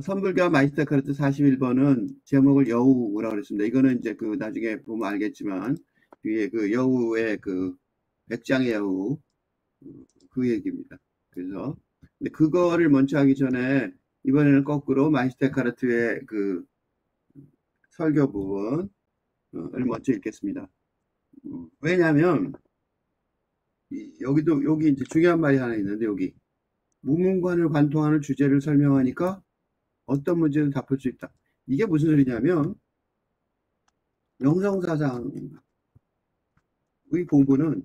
선불교와 마이스터카르트 41번은 제목을 여우라고 그랬습니다. 이거는 이제 그 나중에 보면 알겠지만 뒤에 그 여우의 그 백장의 여우 그 얘기입니다. 그래서 근데 그거를 먼저 하기 전에 이번에는 거꾸로 마이스터카르트의 그 설교 부분을 먼저 읽겠습니다. 왜냐하면 여기도 여기 이제 중요한 말이 하나 있는데 여기 무문관을 관통하는 주제를 설명하니까 어떤 문제는 답할 수 있다. 이게 무슨 소리냐면 영성사상의 공부는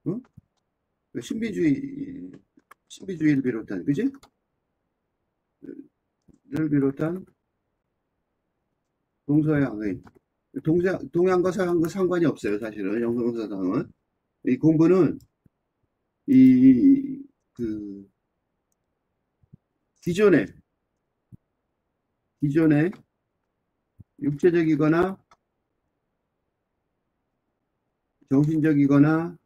어? 신비주의를 비롯한 그지? 를 비롯한 동서양의 동양과 서양과 상관이 없어요. 사실은 영성사상은 이 공부는 이 그 기존의 육체적이거나 정신적이거나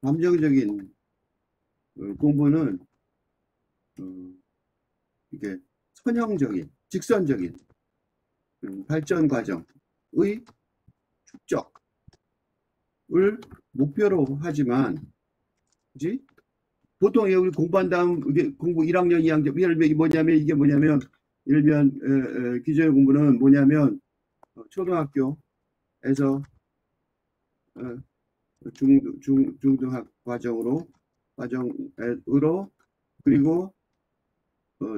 감정적인 공부는 이게 선형적인 직선적인 발전 과정의 축적을 목표로 하지만, 그지? 보통 우리 공부한 다음 이게 공부 1학년, 2학년 예를 들면 이게 뭐냐면 예를 들면 기존의 공부는 뭐냐면 초등학교에서 중등학 과정으로 그리고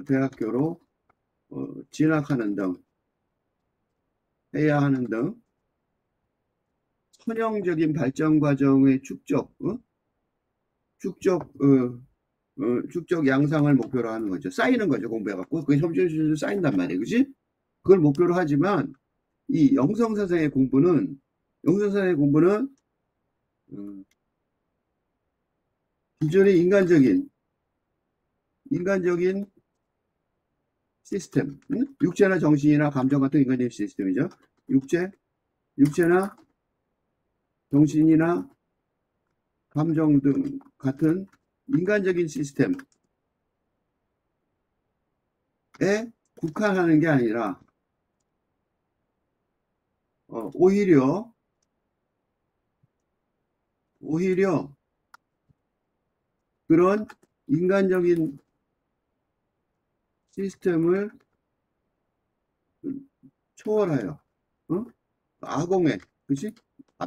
대학교로 진학하는 등 해야 하는 등 선형적인 발전 과정의 축적 양상을 목표로 하는 거죠. 쌓이는 거죠. 공부해갖고 그게 점점 쌓인단 말이에요. 그지? 그걸 목표로 하지만 이 영성사상의 공부는 기존의 인간적인 시스템, 육체나 정신이나 감정 같은 인간적인 시스템이죠. 육체나 정신이나 감정 등 같은 인간적인 시스템에 국한하는 게 아니라 오히려 그런 인간적인 시스템을 초월하여 아공에, 그치?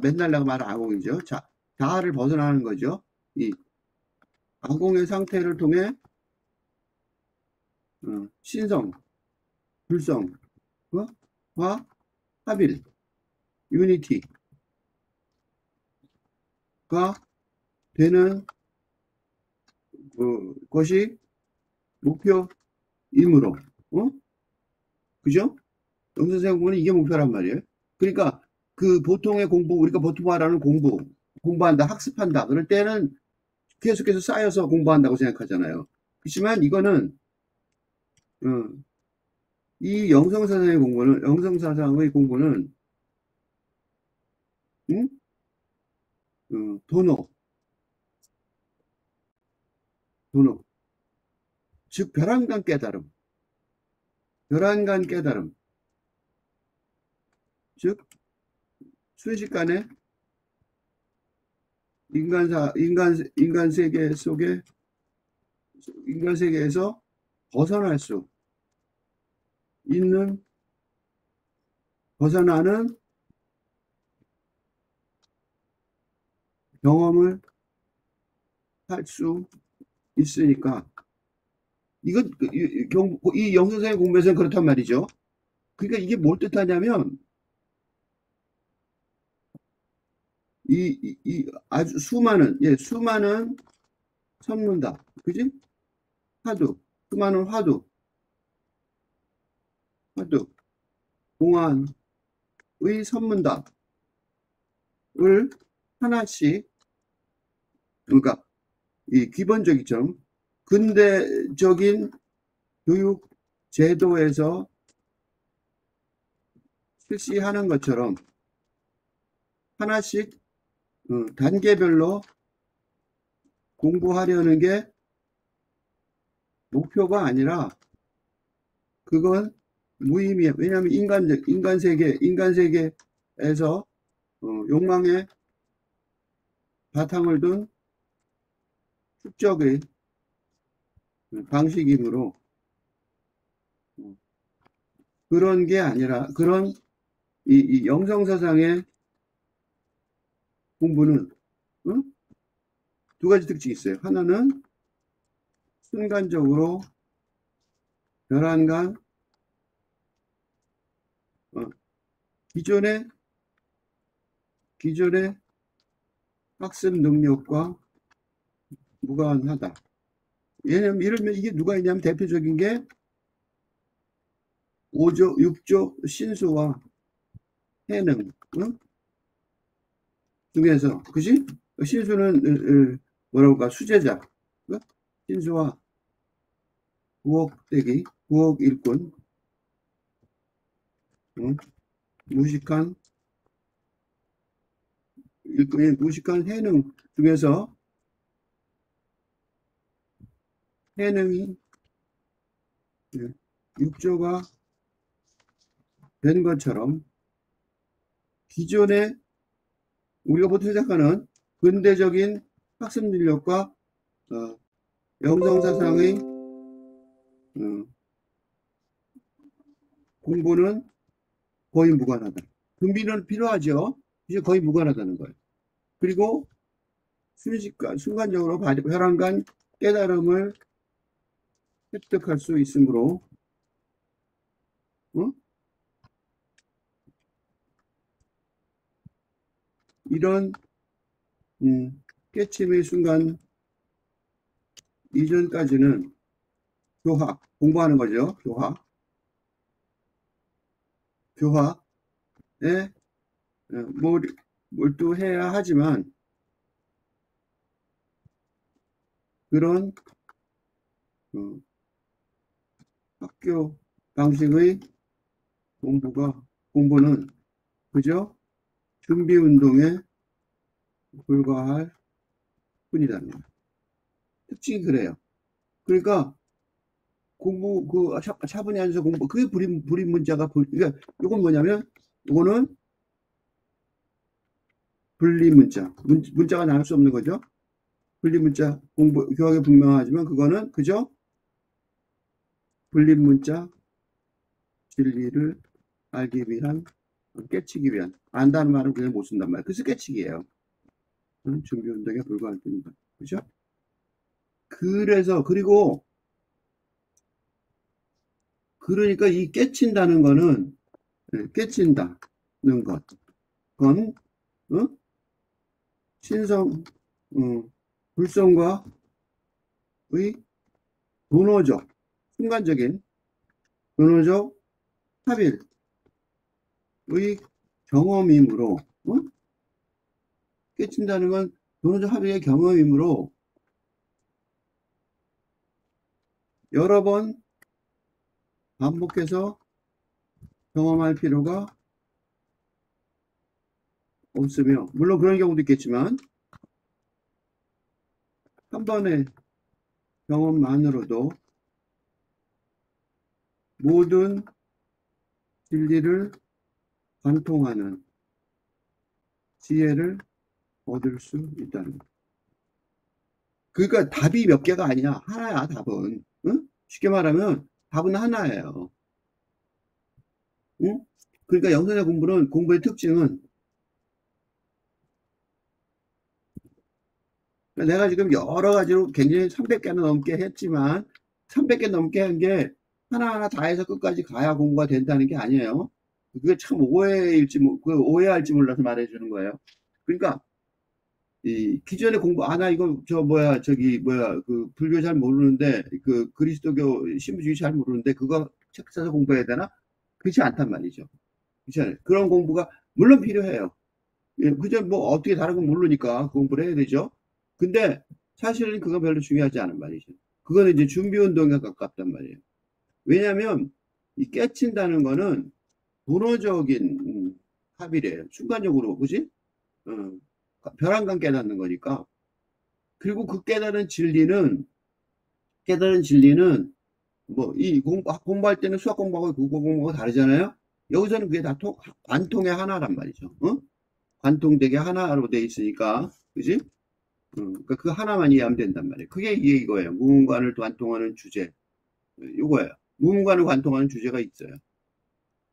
맨날 내가 말한 아공이죠. 자아를 벗어나는 거죠. 이 아공의 상태를 통해 신성, 불성과 합일, 유니티가 되는 것이 목표이므로, 그죠? 영선생 공부는 이게 목표란 말이에요. 그러니까 그 보통의 공부, 우리가 보통 말하는 공부한다, 학습한다. 그럴 때는 계속해서 쌓여서 공부한다고 생각하잖아요. 그렇지만 이거는 이 영성사상의 공부는 도노, 즉 벼랑간 깨달음, 즉 순식간에 인간 세계에서 벗어나는 경험을 할 수 있으니까 이건 이 영성사상의 공부에서는 그렇단 말이죠. 그러니까 이게 뭘 뜻하냐면 이 아주 수많은 선문답, 그지? 수많은 화두, 공안의 선문답을 하나씩, 그러니까 이 기본적이죠. 근대적인 교육 제도에서 실시하는 것처럼 하나씩 단계별로 공부하려는 게 목표가 아니라 그건 무의미해. 왜냐하면 인간 세계에서 욕망의 바탕을 둔 축적의 방식이므로 그런 게 아니라 그런 이 영성사상의 공부는 두 가지 특징이 있어요. 하나는 순간적으로 벼랑간 기존의 학습 능력과 무관하다. 왜냐면 이러면 이게 누가 있냐면 대표적인 게 5조, 6조 신수와 해능 중에서 그지? 신수는 뭐라고 할까? 수제자. 신수와 9억 대기, 9억 일꾼, 무식한 일꾼인 무식한 해능 중에서 해능이 6조가 된 것처럼 기존에 우리가 보통 생각하는 근대적인 학습 능력과 영성사상의 공부는 거의 무관하다. 준비는 필요하죠. 이제 거의 무관하다는 거예요. 그리고 순간적으로 혈안간 깨달음을 획득할 수 있으므로 이런 깨침의 순간 이전까지는 교학, 공부하는 거죠. 교학에 몰두해야 하지만 그런 학교 방식의 공부는 그저 준비 운동에 불과할 뿐이라는 거예요. 특징이 그래요. 그러니까 공부 차분히 앉아서 공부 그게 불임 문자가 그러니까 이건 뭐냐면 이거는 분리 문자가 나올 수 없는 거죠. 분리 문자 교학에 분명하지만 그거는 그저 분리 문자 진리를 알기 위한 깨치기 위한 안다는 말은 그냥 못 쓴단 말이에요. 그래서 깨치기예요. 준비 운동에 불과할 뿐이다. 그죠? 그래서 그러니까 이 깨친다는 거는 깨친다는 것 그건 신성 불성과의 순간적인 도노적 합일의 경험이므로 깨친다는 건 도노적 합일의 경험이므로 여러 번 반복해서 경험할 필요가 없으며 물론 그런 경우도 있겠지만 한 번의 경험만으로도 모든 진리를 관통하는 지혜를 얻을 수 있다는 것. 그러니까 답이 몇 개가 아니야. 하나야, 답은. 쉽게 말하면 답은 하나예요. 그러니까 영성의 공부의 특징은 내가 지금 여러 가지로 굉장히 300개나 넘게 했지만 300개 넘게 한 게 하나하나 다 해서 끝까지 가야 공부가 된다는 게 아니에요. 그게 참 오해할지 몰라서 말해주는 거예요. 그러니까 이 기존에 나 이거 그 불교 잘 모르는데 그 그리스도교 신부주의 잘 모르는데 그거 책 사서 공부해야 되나? 그렇지 않단 말이죠. 그렇잖아요. 그런 공부가 물론 필요해요. 예, 그저 뭐 어떻게 다른 건 모르니까 공부를 해야 되죠. 근데 사실은 그거 별로 중요하지 않은 말이죠. 그거는 이제 준비 운동에 가깝단 말이에요. 왜냐하면 이 깨친다는 거는 본어적인 합의래요. 순간적으로, 그지? 벼랑간 깨닫는 거니까. 그리고 그 깨달은 진리는 뭐, 공부할 때는 수학 공부하고 국어 공부하고 다르잖아요? 여기서는 그게 다 관통의 하나란 말이죠. 어? 관통되게 하나로 돼 있으니까, 그지? 그러니까 그 하나만 이해하면 된단 말이에요. 그게 이거예요. 무문관을 관통하는 주제. 이거예요. 무문관을 관통하는 주제가 있어요.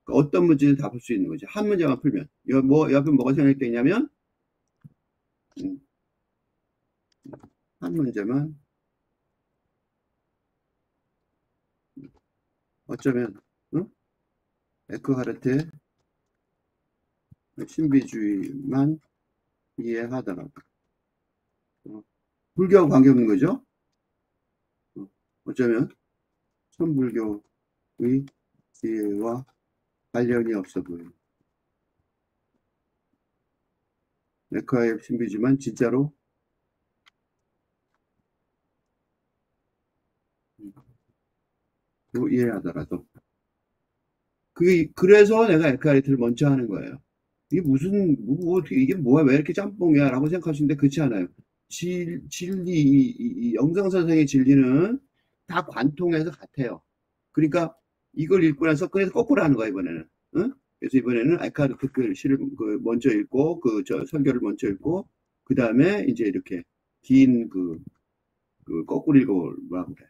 그러니까 어떤 문제는 다 풀 수 있는 거죠. 한 문제만 풀면. 옆에 뭐가 생각되냐면, 음, 한 문제만, 어쩌면, 어? 에크하르트의 신비주의만 이해하더라도, 어, 불교하고 관계없는 거죠. 어쩌면, 천불교의 지혜와 관련이 없어 보여요. 에크하의 신비주의만 진짜로 이해하더라도. 그래서 내가 에크하르트를 먼저 하는 거예요. 이게 어떻게, 이게 뭐야, 왜 이렇게 짬뽕이야? 라고 생각하시는데, 그렇지 않아요. 진리, 이 영상선생의 진리는 다 관통해서 같아요. 그러니까 이걸 읽고 나서, 그래서 거꾸로 하는 거야, 이번에는. 응? 그래서 이번에는 에크하르트 그 시를 먼저 읽고, 설교를 먼저 읽고, 그 다음에 이제 이렇게 긴 거꾸로 읽어보라고 그래.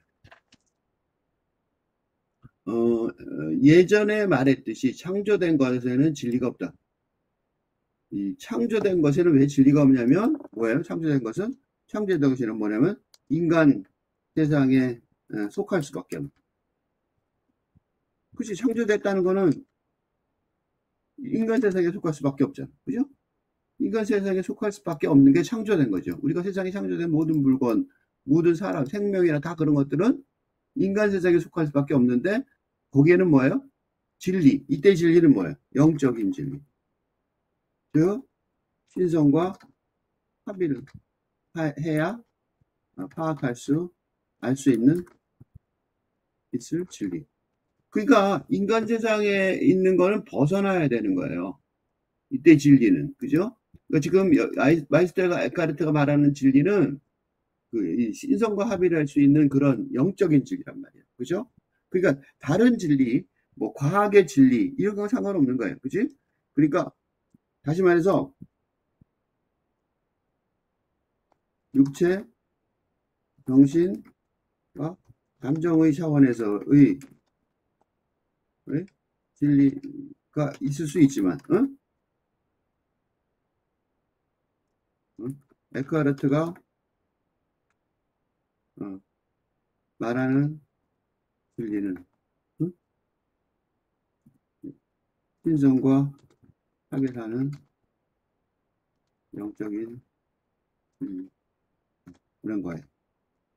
예전에 말했듯이 창조된 것에는 진리가 없다. 이 창조된 것에는 왜 진리가 없냐면 뭐예요? 창조된 것은 뭐냐면 인간 세상에 속할 수밖에 없는. 그치? 창조됐다는 거는 인간 세상에 속할 수밖에 없잖아. 그죠? 인간 세상에 속할 수밖에 없는 게 창조된 거죠. 우리가 세상에 창조된 모든 물건, 모든 사람, 생명이나 다 그런 것들은 인간 세상에 속할 수밖에 없는데 거기에는 뭐예요? 진리. 이때 진리는 뭐예요? 영적인 진리. 즉 신성과 합의를 해야 파악할 수, 알 수 있을 진리. 그러니까 인간 세상에 있는 거는 벗어나야 되는 거예요. 이때 진리는. 그죠? 그러니까 지금 마이스터가 에카르트가 말하는 진리는 이 신성과 합의를 할 수 있는 그런 영적인 진리란 말이에요. 그죠? 그러니까 다른 진리, 뭐 과학의 진리 이런 거 상관없는 거예요. 그지? 그러니까 다시 말해서 육체, 정신과 감정의 차원에서의 진리가 있을 수 있지만, 응? 응? 에크하르트가 말하는 진리는 응? 신성과 타결하는 영적인 진리 그런 거예요.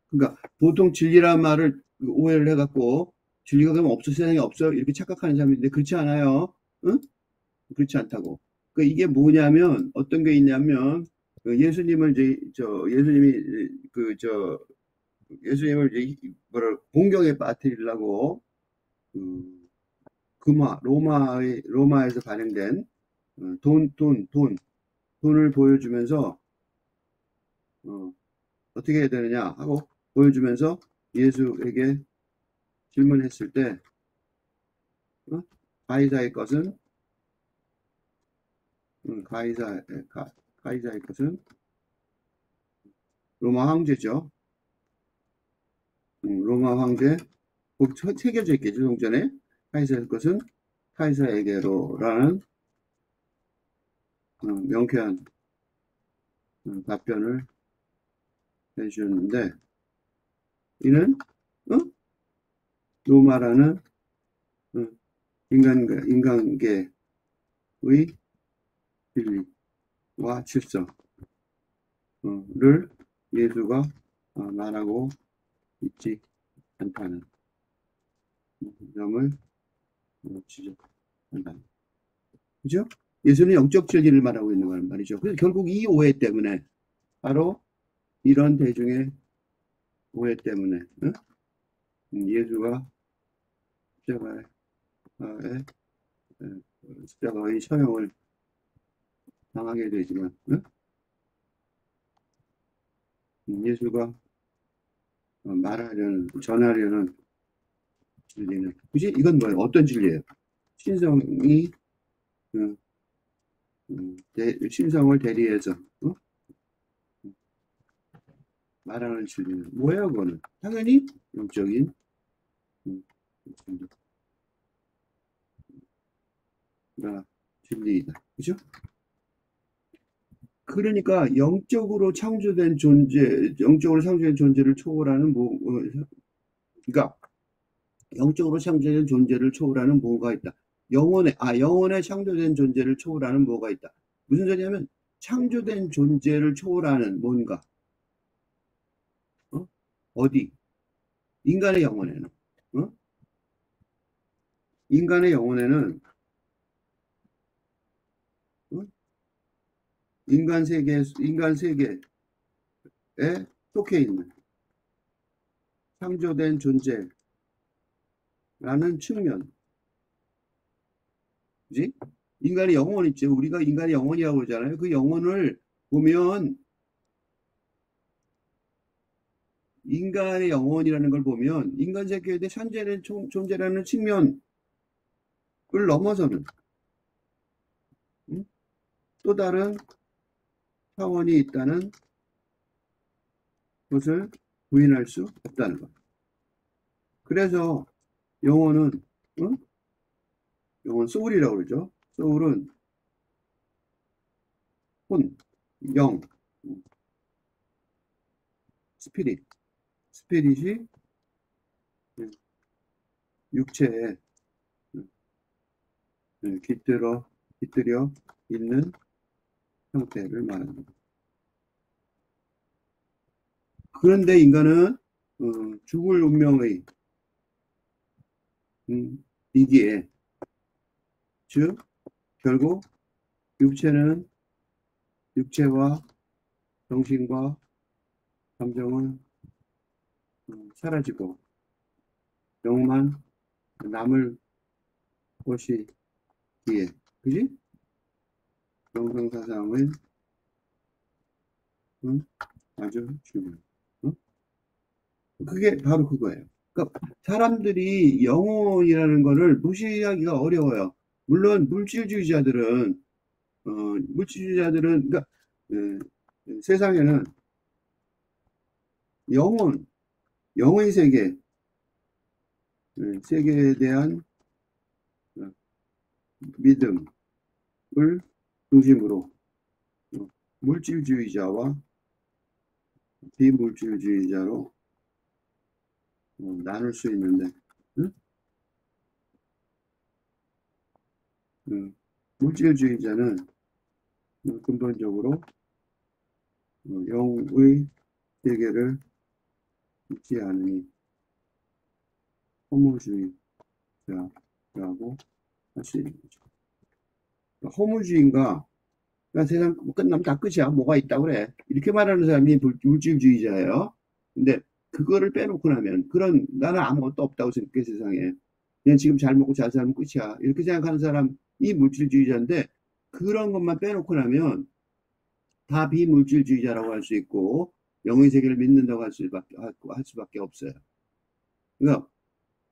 그러니까 보통 진리란 말을 오해를 해갖고 진리가 그러면 없어 세상에 없어 이렇게 착각하는 사람인데 그렇지 않아요. 응? 그렇지 않다고. 그 이게 뭐냐면 어떤 게 있냐면 예수님을 이제 예수님을 이제 뭐라 공경에 빠뜨리려고 그 로마에서 발행된 돈을 보여주면서 어, 어떻게 해야 되느냐 하고 보여주면서 예수에게 질문했을 때 어? 가이사의 것은 가이사의 것은 로마 황제죠. 로마 황제 꼭 새겨져 있겠죠. 동전에 카이사의 것은 카이사에게로라는 명쾌한 답변을 해주셨는데 이는 어? 로마라는 어, 인간계의 진리와 질서를 예수가 말하고 있지 않다는 점을 지적한다. 그죠? 예수는 영적 진리를 말하고 있는 거란 말이죠. 그래서 결국 이 오해 때문에 바로 이런 대중의 오해 때문에 예수가 십자가의 십자가의 처형을 당하게 되지만 예수가 전하려는 진리는. 그지? 이건 뭐예요? 어떤 진리예요? 신성이, 신성을 대리해서, 말하는 진리는. 뭐예요, 그거는? 당연히 영적인, 진리이다. 그죠? 그러니까 영적으로 창조된 존재를 초월하는 그러니까 영적으로 창조된 존재를 초월하는 뭐가 있다. 영원에 창조된 존재를 초월하는 뭐가 있다. 무슨 소리냐면 창조된 존재를 초월하는 뭔가. 어디? 인간의 영혼에는. 인간의 영혼에는 인간 세계에 속해 있는 창조된 존재라는 측면. 그지? 인간의 영혼 있지. 우리가 인간의 영혼이라고 그러잖아요. 그 영혼을 보면 인간의 영혼이라는 걸 보면 인간 세계에 대해 현재는 존재라는 측면을 넘어서는 또 다른 차원이 있다는 것을 부인할 수 없다는 것. 그래서 영혼은 영혼 소울이라고 그러죠. 소울은 혼, 영, 스피릿이 육체에 깃들여 있는 형태를 말합니다. 그런데 인간은 죽을 운명의 이기에, 즉 결국 육체와 정신과 감정은 사라지고 영만 남을 것이기에, 그지? 영성사상은 아주 중요해요. 그게 바로 그거예요. 그러니까 사람들이 영혼이라는 거를 무시하기가 어려워요. 물론 물질주의자들은 그러니까 세상에는 영의 세계에 대한 믿음을 중심으로 물질주의자와 비물질주의자로 나눌 수 있는데, 물질주의자는 근본적으로 영의 세계를 믿지 않으니 허무주의자라고 할 수 있는 거죠. 허무주의인가? 그냥 세상 끝나면 다 끝이야. 뭐가 있다고 그래. 이렇게 말하는 사람이 물질주의자예요. 근데 그거를 빼놓고 나면 나는 아무것도 없다고 생각해, 세상에. 그냥 지금 잘 먹고 잘 살면 끝이야. 이렇게 생각하는 사람이 물질주의자인데, 그런 것만 빼놓고 나면 다 비물질주의자라고 할 수 있고 영의 세계를 믿는다고 할 수밖에 없어요. 그러니까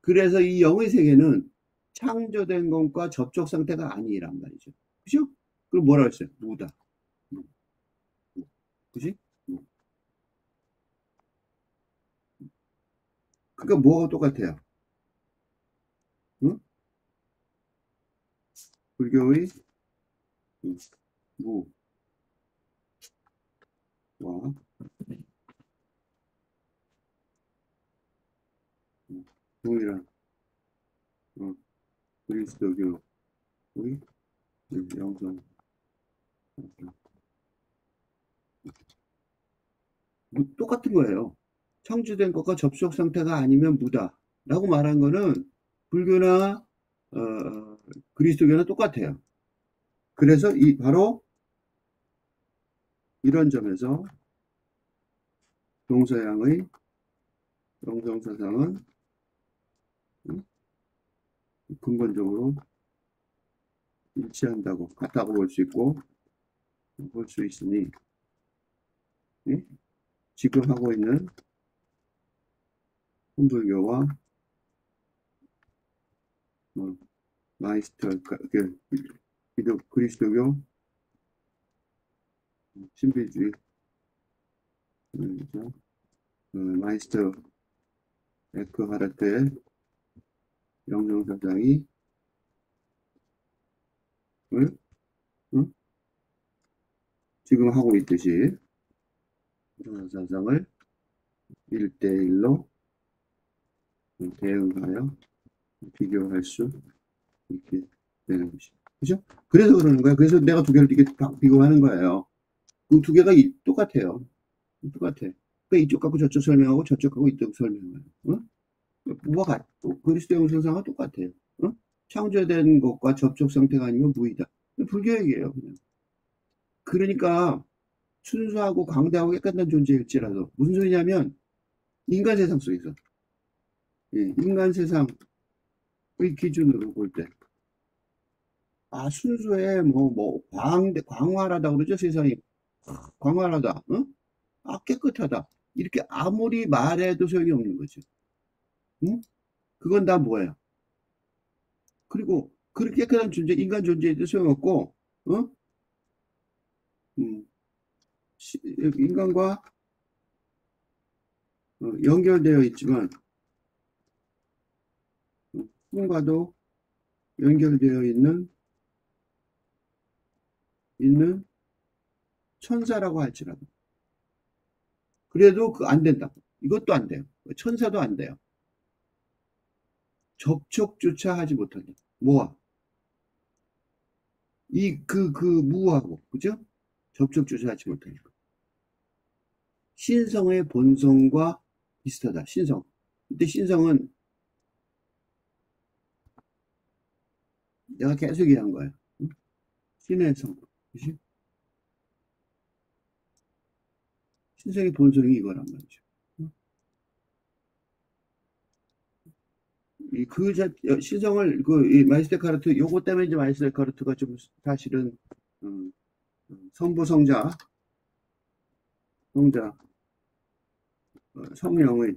그래서 이 영의 세계는 창조된 것과 접촉 상태가 아니란 말이죠. 그죠? 그럼 뭐라고 했어요? 무다. 그지? 그러니까 뭐가 똑같아요? 응? 불교의 무와 동일한 그리스도교의 영성 똑같은 거예요. 창조된 것과 접촉 상태가 아니면 무다라고 말한 거는 불교나 그리스도교는 똑같아요. 그래서 바로 이런 점에서 동서양의 영성사상은 근본적으로 일치한다고, 같다고 볼 수 있고, 볼 수 있으니, 지금 하고 있는 혼불교와 마이스터, 그리스도교, 신비주의, 마이스터 에크하르트의 영성사상이, 응? 지금 하고 있듯이, 영성사상을 1대1로 대응하여 비교할 수 있게 되는 것이. 그죠? 그래서 그러는 거야. 그래서 내가 두 개를 이렇게 비교하는 거예요. 그 두 개가 똑같아요. 똑같아. 그러니까 이쪽 갖고 저쪽 설명하고 저쪽 갖고 이쪽 설명하고. 응? 뭐가 같고 그리스도 영성상은 똑같아요. 응? 창조된 것과 접촉 상태가 아니면 무의다. 불교 얘기예요. 그냥. 그러니까 순수하고 광대하고 깨끗한 존재일지라도 무슨 소리냐면 인간 세상 속에서 인간 세상의 기준으로 볼 때 순수해 광활하다 그러죠. 세상이 광활하다. 응? 깨끗하다. 이렇게 아무리 말해도 소용이 없는 거죠. 응? 그건 다 뭐예요? 그리고 그렇게 깨끗한 존재, 인간 존재에도 소용없고, 어? 인간과 연결되어 있지만, 꿈과도 연결되어 있는 천사라고 할지라도. 그래도 안 된다. 이것도 안 돼요. 천사도 안 돼요. 접촉조차 하지 못한다. 뭐와? 무하고, 그죠? 접촉조차 하지 못하니까. 신성의 본성과 비슷하다. 신성. 이때 신성은 내가 계속 얘기한 거예요. 응? 신의 성. 그치? 신성의 본성이 이거란 말이죠. 응? 신성을, 이 마이스터 카르트, 요거 때문에 이제 마이스터 카르트가 좀 사실은, 성부성자, 성령의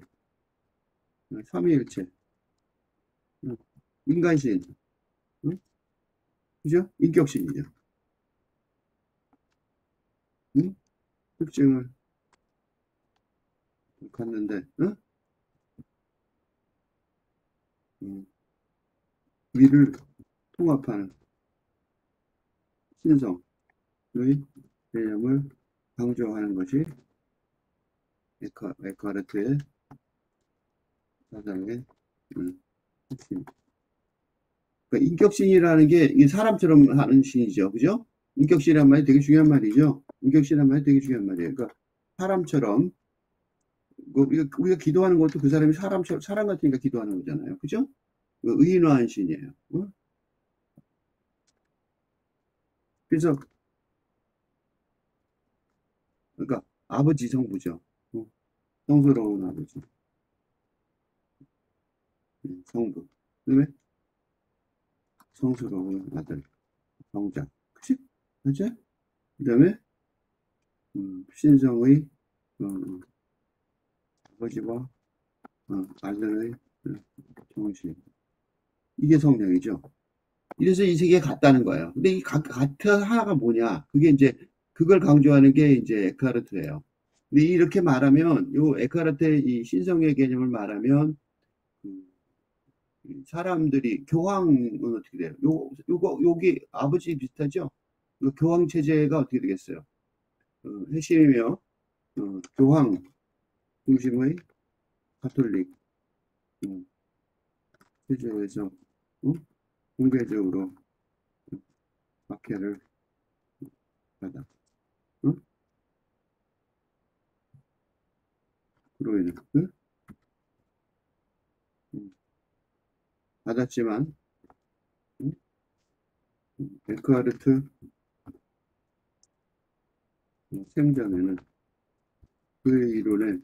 삼위일체, 인간신, 응? 그죠? 인격신이죠. 응? 특징을 갖는데, 응? 위를 통합하는 신성의 개념을 강조하는 것이 에카르트의 사상의 핵심. 그러니까 인격신이라는 게 이게 사람처럼 하는 신이죠. 그죠? 인격신이란 말이 되게 중요한 말이죠. 인격신이란 말이 되게 중요한 말이에요. 그러니까 사람처럼 우리가 기도하는 것도 그 사람이 사람 같으니까 기도하는 거잖아요. 그죠? 의인화한 신이에요. 그래서 그러니까 아버지 성부죠. 성스러운 아버지 성부. 그다음에 성스러운 아들 성자. 그치? 맞죠? 그다음에 신성의 아버지와 아들의 정신. 이게 성령이죠. 이래서 이 세계에 같다는 거예요. 근데 이 같은 하나가 뭐냐? 그게 이제 그걸 강조하는 게 이제 에카르트예요. 근데 이렇게 말하면 요 에카르트의 이 신성의 개념을 말하면 사람들이 교황은 어떻게 돼요? 여기 아버지 비슷하죠? 교황 체제가 어떻게 되겠어요? 핵심이며 교황 중심의 가톨릭 체제에서 공개적으로 박해를 받아. 그로 인해 받았지만 에크하르트 생전에는 그의 이론에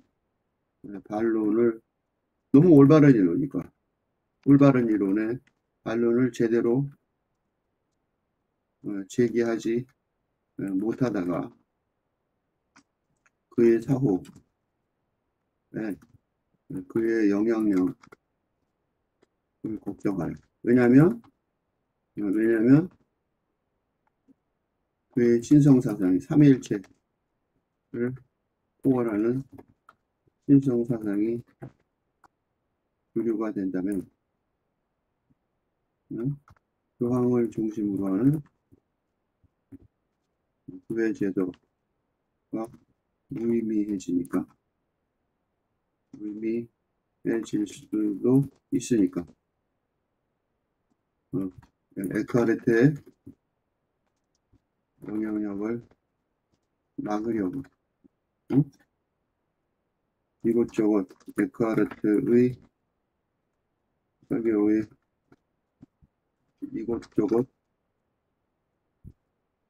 반론을 너무 올바른 이론이니까 올바른 이론에 반론을 제대로 제기하지 못하다가 그의 사후에 그의 영향력 걱정하라. 왜냐면 그의 신성사상이 삼위일체를 포괄하는 신성사상이 주류가 된다면 교황을 중심으로 하는 교회 제도가 무의미해지니까 무의미해질 수도 있으니까 에크하르트의 영향력을 막으려고 이곳저곳 에크하르트의 설교의 이곳저곳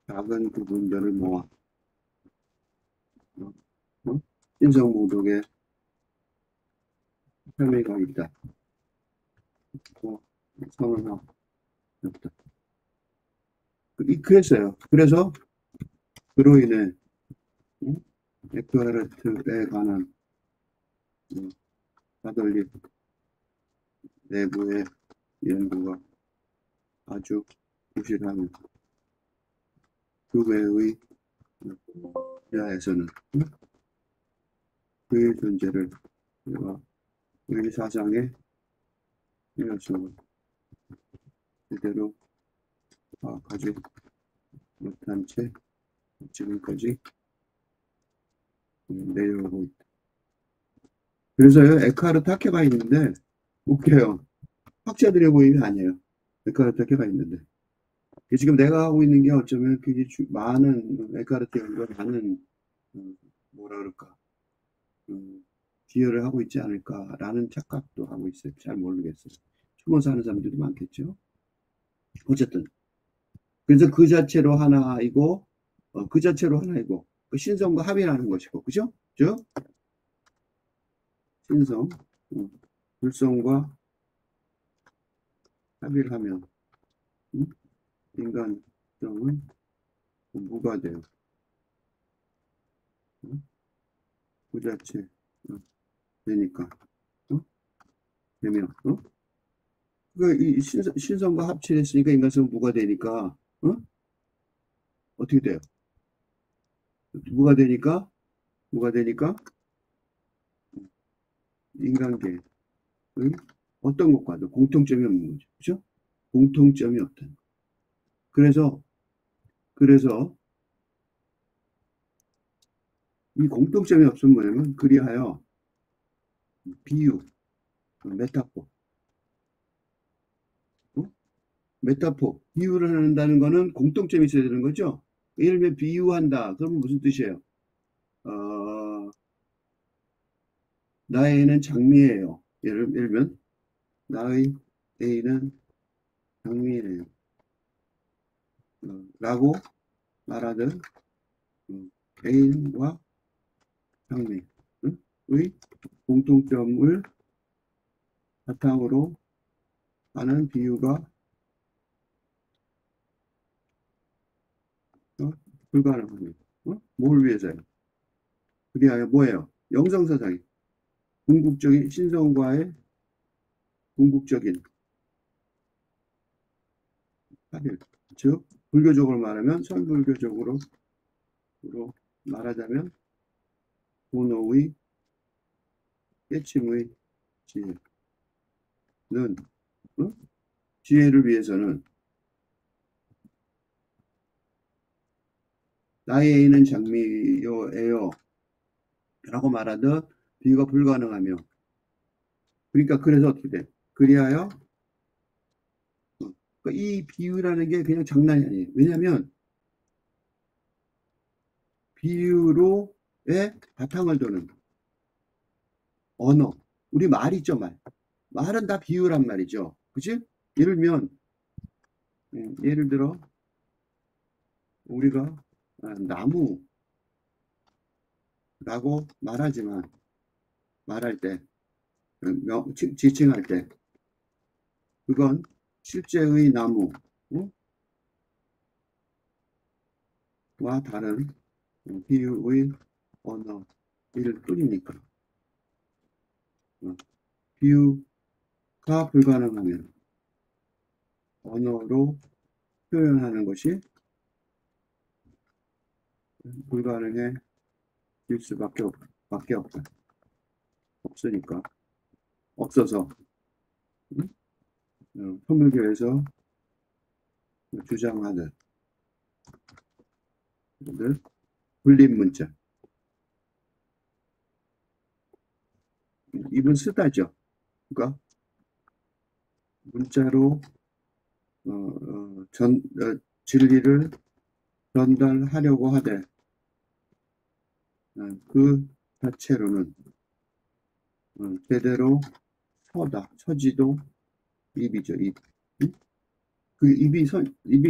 작은 부분들을 모아 신성모독의 혐의가 있다. 선언하였다. 그랬어요. 그래서 그로 인해 에크하르트에 관한 가톨릭 내부의 연구가 아주 부실하며 교회의 분야에서는 그의 존재를 우리 사상의 필요성을 제대로 파악하지 못한 채 지금까지 내려오고 있다. 그래서요, 에크하르트 학회가 있는데 웃겨요. 학자들의 모임이 아니에요. 에크하르트 학회가 있는데 지금 내가 하고 있는 게 어쩌면 그게 많은 에크하르트 연구가 많은 뭐라 그럴까 기여를 하고 있지 않을까라는 착각도 하고 있어요. 잘 모르겠어요. 추모사 하는 사람들도 많겠죠. 어쨌든 그래서 그 자체로 하나이고 그 신성과 합의라는 것이고 그죠? 즉 신성 불성과 합의를 하면 인간성은 무가 돼요. 그 자체 되니까 되면 이 신성과 합치를 했으니까 인간성은 무가 되니까 어떻게 돼요? 무가 되니까 인간계의 어떤 것과도 공통점이 없는 거죠. 그죠? 공통점이 없다는 거. 그래서 이 공통점이 없으면 뭐냐면 그리하여 비유, 메타포, 비유를 한다는 거는 공통점이 있어야 되는 거죠. 예를 들면 비유한다. 그러면 무슨 뜻이에요? 나의 애는 장미예요. 예를 들면 나의 애는 장미예요. 라고 말하는 애인과 장미의 공통점을 바탕으로 하는 비유가 불가능합니다. 뭘 위해서요? 그리하여 뭐예요? 영성사상이 궁극적인 신성과의 궁극적인 합일, 즉 불교적으로 말하면 선불교적으로 말하자면 본호의 깨침의 지혜는 지혜를 위해서는 나의 애인은 장미요에요 라고 말하듯 비유가 불가능하며 그러니까 그래서 어떻게 돼? 그리하여 이 비유라는 게 그냥 장난이 아니에요. 왜냐하면 비유로의 바탕을 두는 언어, 우리 말 있죠, 말은 다 비유란 말이죠. 그치? 예를 들어 우리가 나무라고 말할 때 지칭할 때 그건 실제의 나무와 다른 비유의 언어일 뿐이니까 비유 불가능하면 언어로 표현하는 것이 불가능해질 수밖에 없다. 없으니까. 없어서 포물교에서 주장하는 분립문자. 입은 쓰다죠. 그러니까 문자로 진리를 전달하려고 하되 그 자체로는 제대로 서지도 입이죠. 입. 그 입이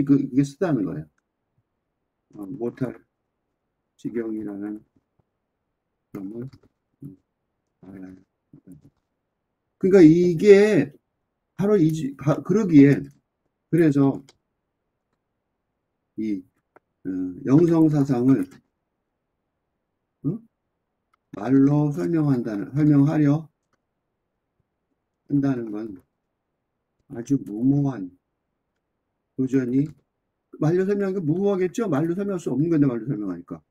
그게 쓰다는 거예요. 못할 지경이라는 점을 알아야 해요. 그러니까 이게 바로 그러기에 그래서 이 영성사상을 말로 설명하려 한다는 건 아주 무모한 도전이 말로 설명하기 무모하겠죠. 말로 설명할 수 없는 건데 말로 설명하니까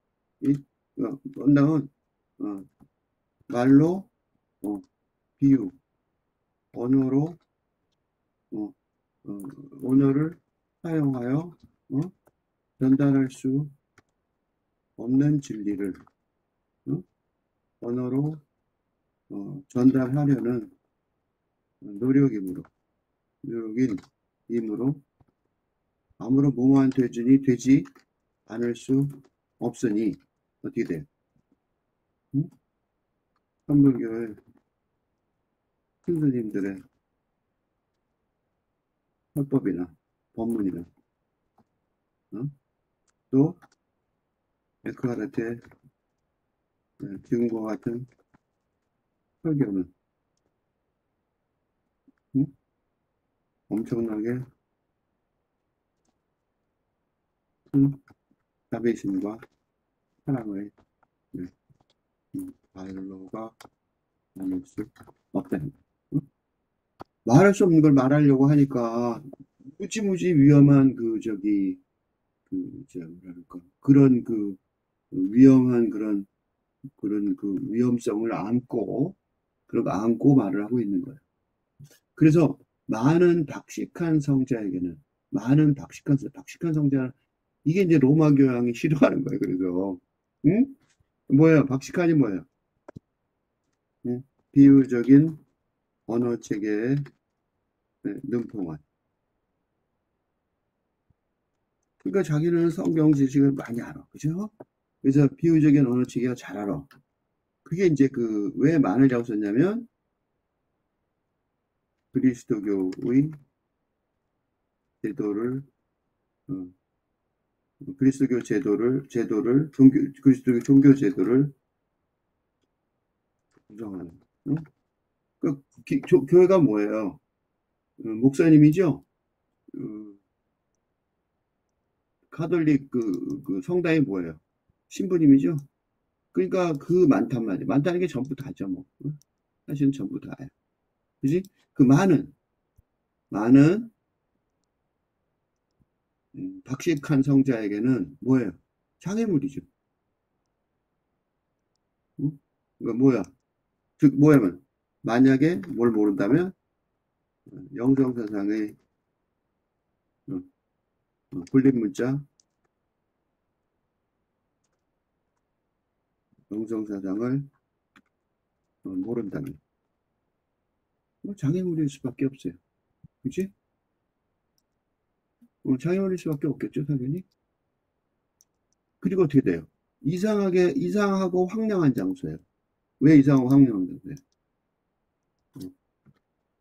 언당은 말로 비유 언어로 언어를 사용하여 전달할 수 없는 진리를 언어로 전달하려는 노력이므로 아무런 무모한 도전이 되지 않을 수 없으니 어떻게 돼요? 천불교의 신스님들의 설법이나 법문이나 또 에크하르트의 지금과 같은 설교는 엄청나게 큰 자비심과 사랑의 말로가 나눌 수 없다. 말할 수 없는 걸 말하려고 하니까 무지무지 위험한 그런 위험한 그런 위험성을 안고 말을 하고 있는 거예요. 그래서 많은 박식한 성자에게는 박식한 성자 이게 이제 로마 교양이 싫어하는 거예요. 그래서 뭐예요? 박식한이 뭐예요? 비유적인 언어 체계의 능통한. 그러니까 자기는 성경 지식을 많이 알아. 그죠? 그래서 비유적인 언어 체계가 잘 알아. 그게 이제 왜 많으라고 썼냐면 그리스도교의 제도를 그리스도교 제도를 그리스도교 종교 제도를 구성하는. 교회가 뭐예요? 목사님이죠. 가톨릭 성당이 뭐예요? 신부님이죠. 그러니까 많단 말이에요. 많다는 게 전부 다죠, 뭐. 사실은 전부 다예요. 그지? 많은 박식한 성자에게는 뭐예요? 장애물이죠. 뭐야? 뭐야면 만약에 뭘 모른다면 영성사상의 분립문자 영성사상을 모른다면 장애물일 수밖에 없어요. 그치? 장애물일 수밖에 없겠죠, 당연히. 그리고 어떻게 돼요? 이상하고 황량한 장소예요. 왜 이상하고 황량한 장소예요?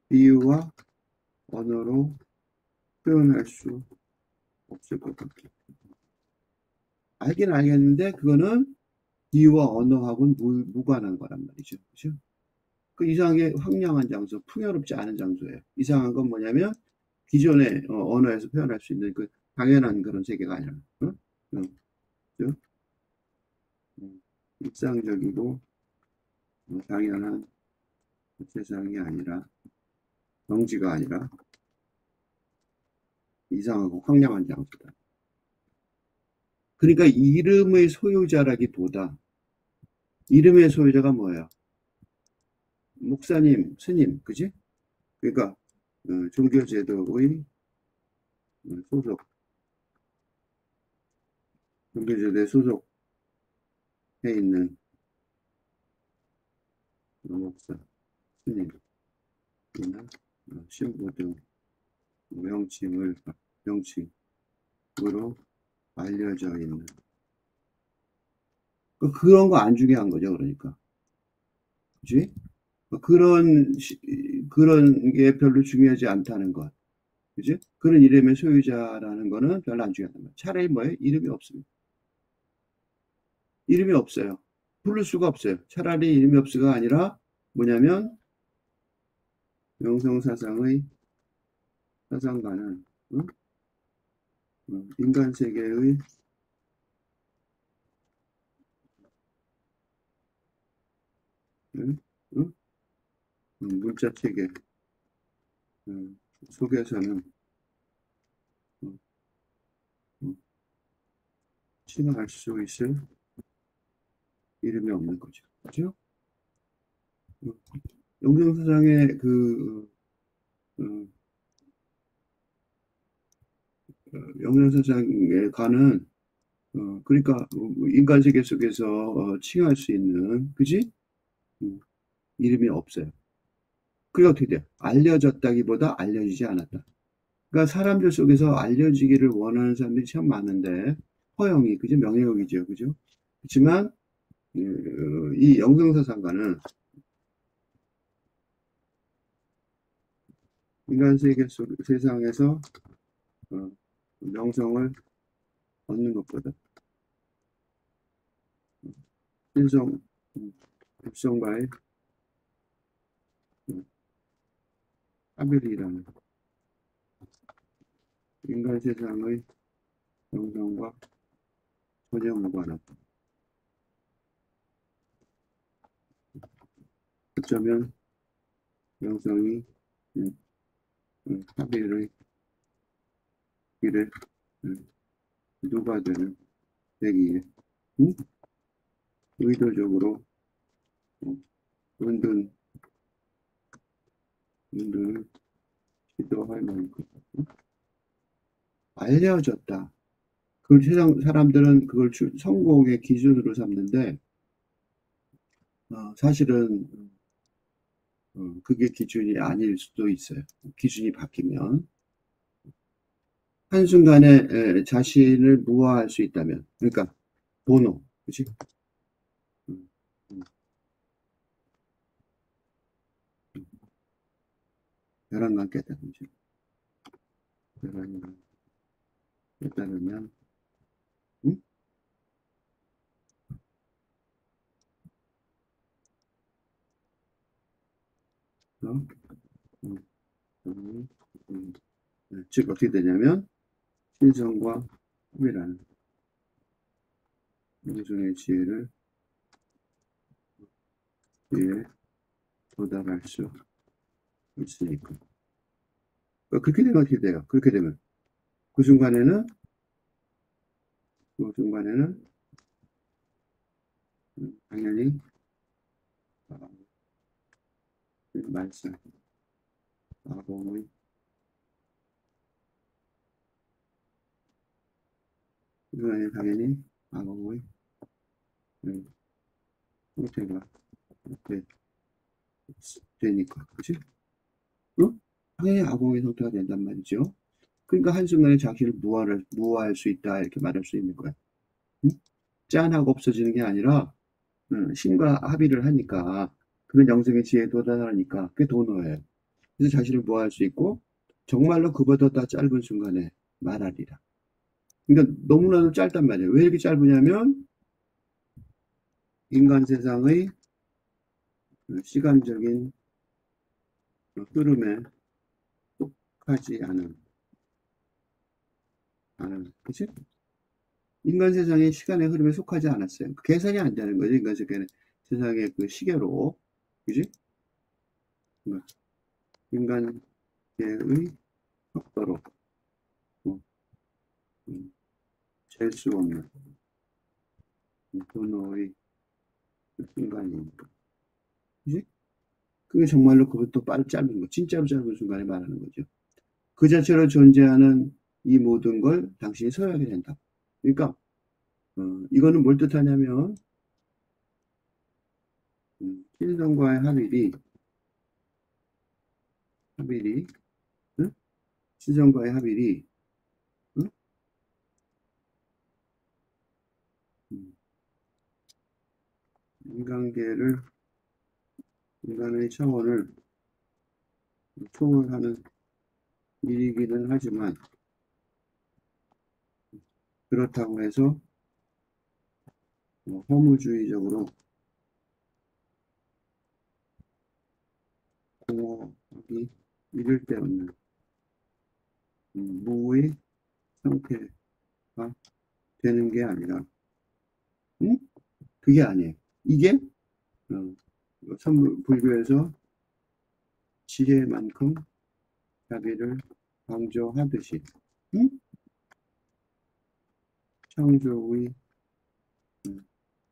비유와 언어로 표현할 수 없을 것 같아요. 알긴 알겠는데 그거는 비유와 언어하고는 무관한 거란 말이죠. 그렇죠? 이상하게 황량한 장소, 풍요롭지 않은 장소예요. 이상한 건 뭐냐면 기존의 언어에서 표현할 수 있는 당연한 그런 세계가 아니라 그렇죠? 일상적이고 당연한 세상이 아니라 영지가 아니라 이상하고 황량한 장소다. 그러니까 이름의 소유자라기보다 이름의 소유자가 뭐예요? 목사님, 스님, 그지? 그러니까 종교제도의 소속, 종교제도에 소속해 있는 목사, 스님이나 신부 등 명칭으로 알려져 있는 그런 거 안 중요한 거죠, 그러니까. 그지? 그런 게 별로 중요하지 않다는 것. 그지? 그런 이름의 소유자라는 거는 별로 안 중요하단 말이야. 차라리 뭐예요? 이름이 없습니다. 이름이 없어요. 부를 수가 없어요. 차라리 이름이 없어가 아니라 뭐냐면 영성사상의 사상가는 응? 인간 세계의 응? 응? 문자 체계 속에서는 칭할 수 있을 이름이 없는 거죠. 그죠? 영성사상의 영성사상에 관은 그러니까 인간 세계 속에서 칭할 수 있는 그지? 이름이 없어요. 그게 어떻게 돼요? 알려졌다기보다 알려지지 않았다. 그러니까 사람들 속에서 알려지기를 원하는 사람들이 참 많은데 허영이 그죠? 명예욕이죠, 그죠? 그렇지만 이 영성사상가는 인간 세계 속 세상에서 명성을 얻는 것보다 신성 엽성과의 차별이라는 인간 세상의 명성과 전혀 무관하다. 어쩌면 명성이 차별의 길을 누가 되기에 의도적으로 은둔을 시도할 만큼 알려졌다. 그 세상 사람들은 그걸 성공의 기준으로 삼는데 사실은 그게 기준이 아닐 수도 있어요. 기준이 바뀌면 한순간에 자신을 무화할 수 있다면 그러니까 도노 그치? 벼랑간 깨달음 벼랑간 깨달으면 응? 즉 어떻게 되냐면 신성과 합이라는 영성의 지혜에 도달할 수 있으니까 그렇게 되면 어떻게 돼요? 그렇게 되면 그 순간에는 당연히 말씀 아범의 그 순간에 당연히 아범의 형태가 되니까 그치? 응? 당연히 아범의 형태가 된단 말이죠. 그러니까 한순간에 자신을 무화할 수 있다 이렇게 말할 수 있는 거야. 응? 짠하고 없어지는 게 아니라 신과 합의를 하니까 그런 영성의 지혜에 도달하니까 그게 도노예요. 그래서 자신을 무화할 수 있고 정말로 그보다 더 짧은 순간에 말하리라. 그러니까 너무나도 짧단 말이에요. 왜 이렇게 짧으냐면 인간 세상의 시간적인 흐름에 속하지 않은 그치? 인간 세상의 시간의 흐름에 속하지 않았어요. 계산이 안 되는 거죠. 인간 세상의 그 시계로. 그지? 인간 관계의 속도로 잴 수 없는 번호의 순간이니까. 그지? 그게 정말로 그것도 짧은 거, 진짜로 짧은 순간에 말하는 거죠. 그 자체로 존재하는 이 모든 걸 당신이 소유하게 된다. 그러니까 이거는 뭘 뜻하냐면 신성과의 합일이 응? 신성과의 합일이 응? 인간의 차원을 초월하는 일이기는 하지만 그렇다고 해서 허무주의적으로 공허하기 이를 데 없는 무의 상태가 되는 게 아니라 응? 그게 아니에요. 이게 불교에서 지혜만큼 자비를 강조하듯이 응? 창조의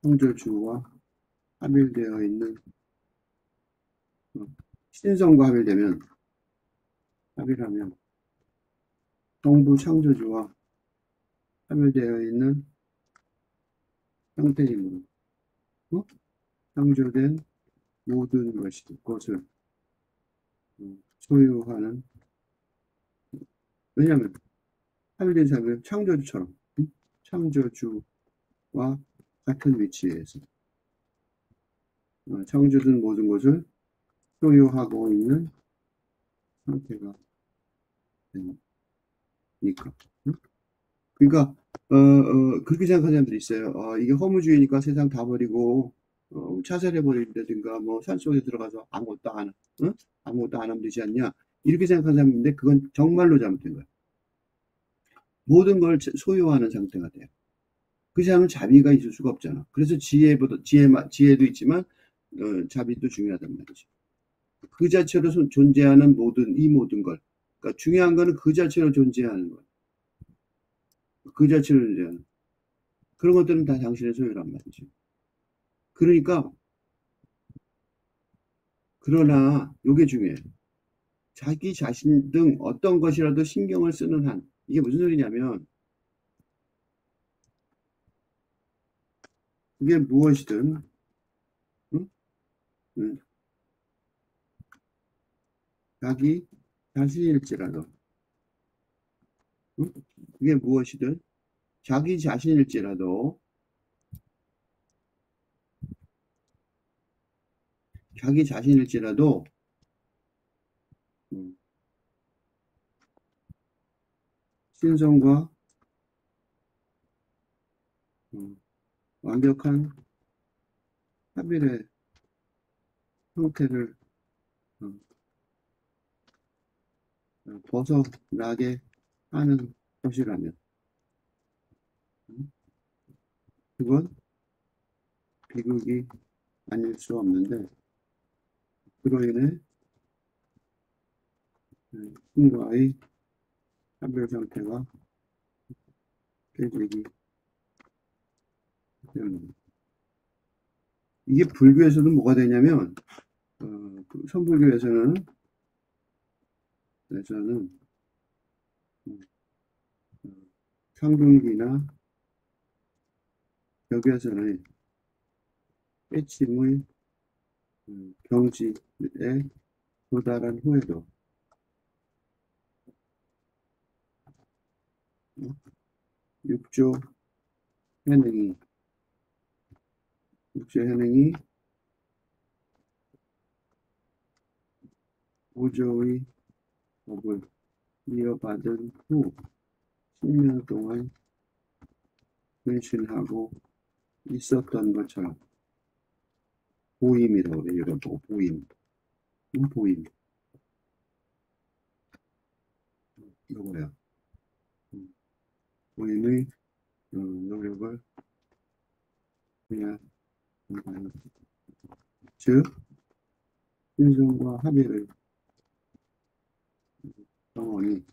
창조주와 합일되어 있는 신성과 합일하면 정부 창조주와 합일되어 있는 상태이므로 창조된 모든 것을 소유하는 왜냐하면 합일된 사람은 창조주처럼 창조주와 같은 위치에서 창조된 모든 것을 소유하고 있는 상태가 되니까. 그러니까 그렇게 생각하는 사람들이 있어요. 이게 허무주의니까 세상 다 버리고 자살해버린다든가 뭐 산속에 들어가서 아무것도 안 하면 되지 않냐 이렇게 생각하는 사람인데 그건 정말로 잘못된 거예요. 모든 걸 소유하는 상태가 돼요. 그 사람은 자비가 있을 수가 없잖아. 그래서 지혜도 있지만 자비도 중요하단 말이죠. 그 자체로 존재하는 이 모든 걸. 그러니까 중요한 거는 그 자체로 존재하는 거예요. 그 자체로 존재하는. 그런 것들은 다 당신의 소유란 말이죠. 그러니까 그러나 요게 중요해요. 자기 자신 등 어떤 것이라도 신경을 쓰는 한 이게 무슨 소리냐면 그게 무엇이든 응? 응. 자기 자신일지라도 응? 그게 무엇이든 자기 자신일지라도 신성과 완벽한 합일의 형태를 벗어나게 하는 것이라면 그건 비극이 아닐 수 없는데 그로 인해 신과의 합일 상태가 깨지기 때문입니다. 이게 불교에서는 뭐가 되냐면 그 선불교에서는 상등기나 벽에서는 깨침의 경지에 도달한 후에도 육조 현행이 오조의 법을 이어받은 후 10년 동안 근신하고 있었던 것처럼 보임이라고 해요. 이거 보임. 보임. 이거야. 보임의 노력을 그냥 즉 신성과 합의를 경험이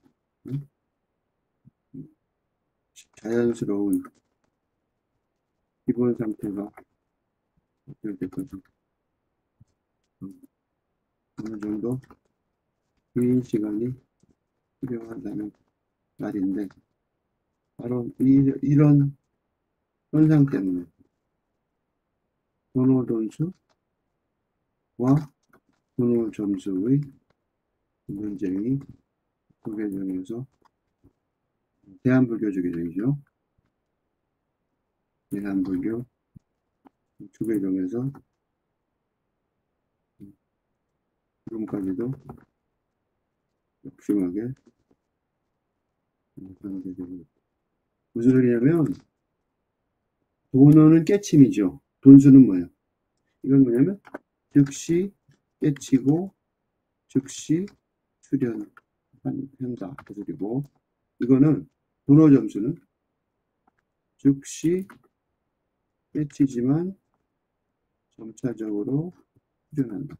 응? 자연스러운 기본 상태가 될 때까지 음, 어느 정도 긴 시간이 필요하다는 말인데 바로 이런 현상 때문에 번호 don수와 번호 점수의 논쟁이 소개전에서 대한불교 주계종이죠. 대한불교 주계종에서 지금까지도 욕심하게 하게 되고 무슨 소리냐면 번호는 깨침이죠. 돈수는 뭐예요? 이건 뭐냐면 즉시 깨치고 즉시 수련한다 그 소리고 이거는 번호 점수는 즉시 깨치지만 점차적으로 수련한다.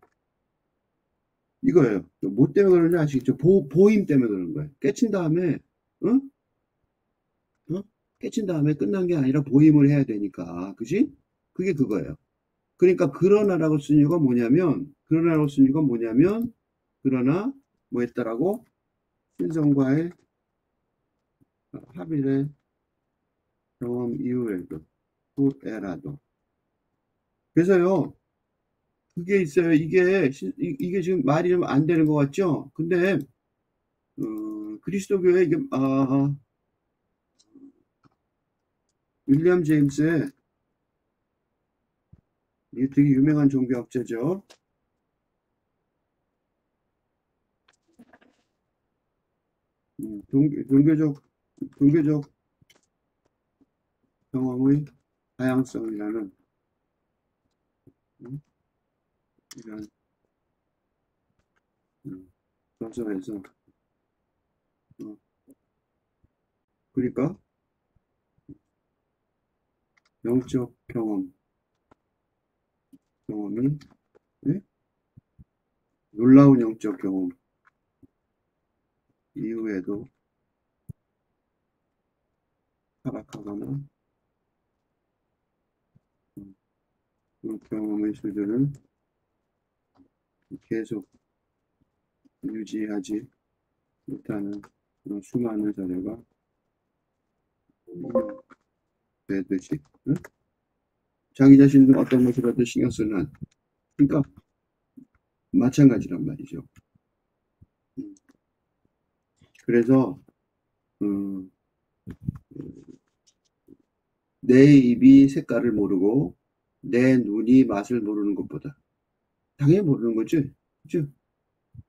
이거예요. 뭐 때문에 그러는지 아시겠죠? 보임 때문에 그러는 거예요. 깨친 다음에, 응? 어? 깨친 다음에 끝난 게 아니라 보임을 해야 되니까. 그지? 그게 그거예요. 그러니까, 그러나라고 쓴 이유가 뭐냐면, 그러나, 뭐 했다라고? 신성과의 합의의 경험 이후에도, 후에라도. 그래서요, 그게 있어요. 이게 지금 말이 좀 안 되는 것 같죠? 근데, 그리스도교의 이게, 윌리엄 제임스의 이게 되게 유명한 종교학자죠. 종교적 경험의 다양성이라는 음, 이런 저서에서 어, 그러니까 영적 경험이 예? 놀라운 영적 경험 이후에도 타락하거나 그 경험의 수준을 계속 유지하지 못하는 그런 수많은 사례가 되듯이 응? 자기 자신도 어떤 것이라도 신경 쓰는 한 그러니까 마찬가지란 말이죠. 그래서 음, 내 입이 색깔을 모르고 내 눈이 맛을 모르는 것보다 당연히 모르는 거지. 그죠?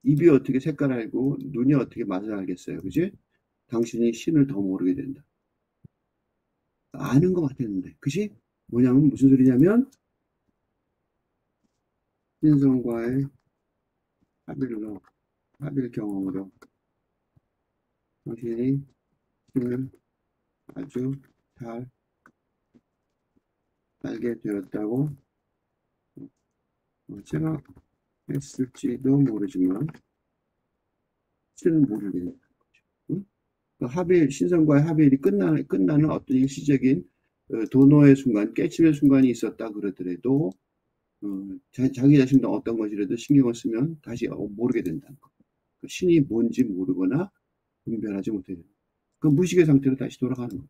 입이 어떻게 색깔 알고 눈이 어떻게 맛을 알겠어요. 그지? 당신이 신을 더 모르게 된다. 아는 것 같았는데. 그지? 뭐냐면 무슨 소리냐면 신성과의 합일 경험으로 당신이 신을 아주 잘 알게 되었다고 생각했을지도 모르지만 신을 모르게 된다. 응? 그 신성과의 합일이 끝나는 어떤 일시적인 도노의 순간, 깨침의 순간이 있었다 그러더라도 자기 자신도 어떤 것이라도 신경을 쓰면 다시 모르게 된다는 거. 그 신이 뭔지 모르거나 분별하지 못해요. 그 무식의 상태로 다시 돌아가는 거.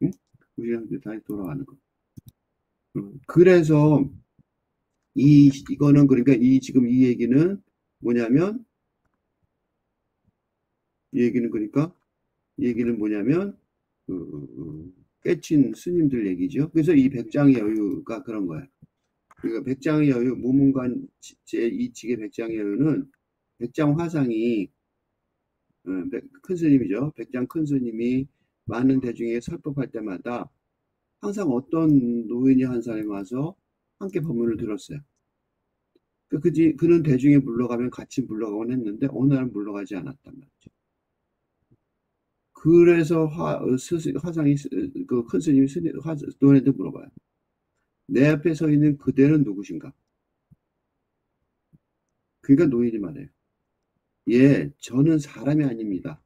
응? 무식의 상태로 다시 돌아가는 거. 그래서 이거는 그러니까 지금 이 얘기는 뭐냐면 이 얘기는 뭐냐면 깨친 스님들 얘기죠. 그래서 이 백장의 여유가 그런 거야. 그러니까 백장의 여유 무문관 제2칙의 백장의 여유는 백장 화상이 큰 스님이죠. 백장 큰 스님이 많은 대중에게 설법할 때마다 항상 어떤 노인이 한 사람이 와서 함께 법문을 들었어요. 그는 대중에 물러가면 같이 물러가곤 했는데 어느 날은 물러가지 않았단 말이죠. 그래서 화상이 그 큰 스님이 노인한테 물어봐요. 내 앞에 서 있는 그대는 누구신가? 그러니까 노인이 말해요. 예, 저는 사람이 아닙니다.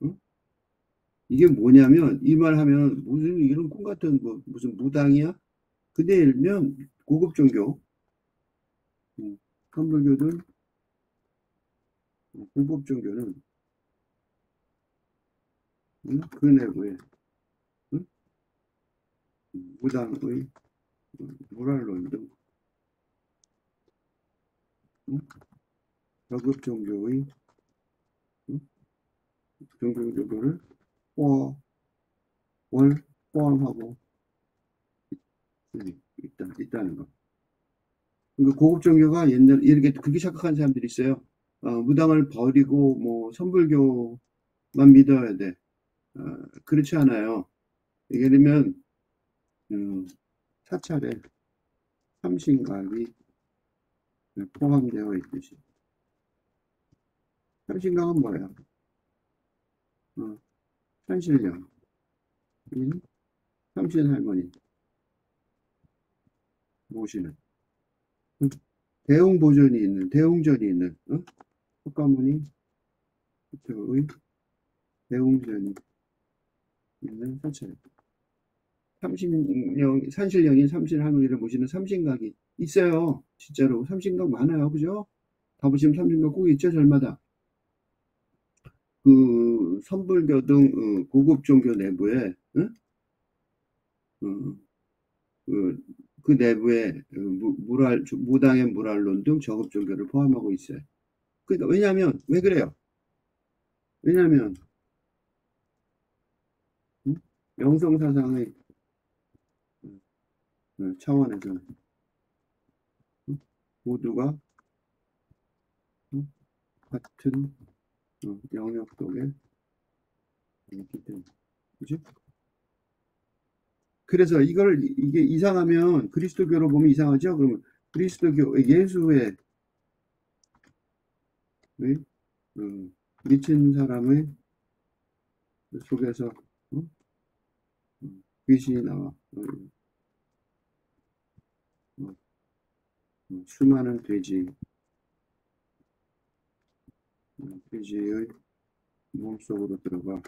어? 이게 뭐냐면 이 말 하면 무슨 이런 꿈 같은 뭐 무슨 무당이야? 근데 일면 고급 종교, 음, 천불교든 고급 종교는 그 내부에 음? 무당의 모랄론등 음? 저급 종교의 음? 종교를 포, 월 포함하고 있다는 거. 그러니까 고급 종교가 옛날 이렇게 그렇게 착각하는 사람들이 있어요. 무당을 버리고 뭐 선불교만 믿어야 돼. 그렇지 않아요. 예를 들면 사찰에 삼신각이 포함되어 있듯이. 삼신각은 뭐예요? 어, 산신령, 삼신 할머니 모시는 대웅보전이 있는 대웅전이 있는 석가모니 의 대웅전이 있는 사찰. 삼신령 산신령인 삼신 할머니를 모시는 삼신각이 있어요. 진짜로 삼신각 많아요, 그죠? 가보시면 삼신각 꼭 있죠, 절마다. 그 선불교 등 고급 종교 내부에 응? 어, 그, 그 내부에 무당의 무랄론 등 저급 종교를 포함하고 있어요. 그러니까 왜냐하면 왜 그래요? 왜냐하면 응? 영성 사상의 차원에서 응? 모두가 응? 같은 영역 속에 있기 때문에 그죠? 그래서 이게 이상하면 그리스도교로 보면 이상하죠? 그러면 그리스도교 예수의 미친 사람의 속에서 어? 귀신이 나와 수많은 돼지의 몸속으로 들어가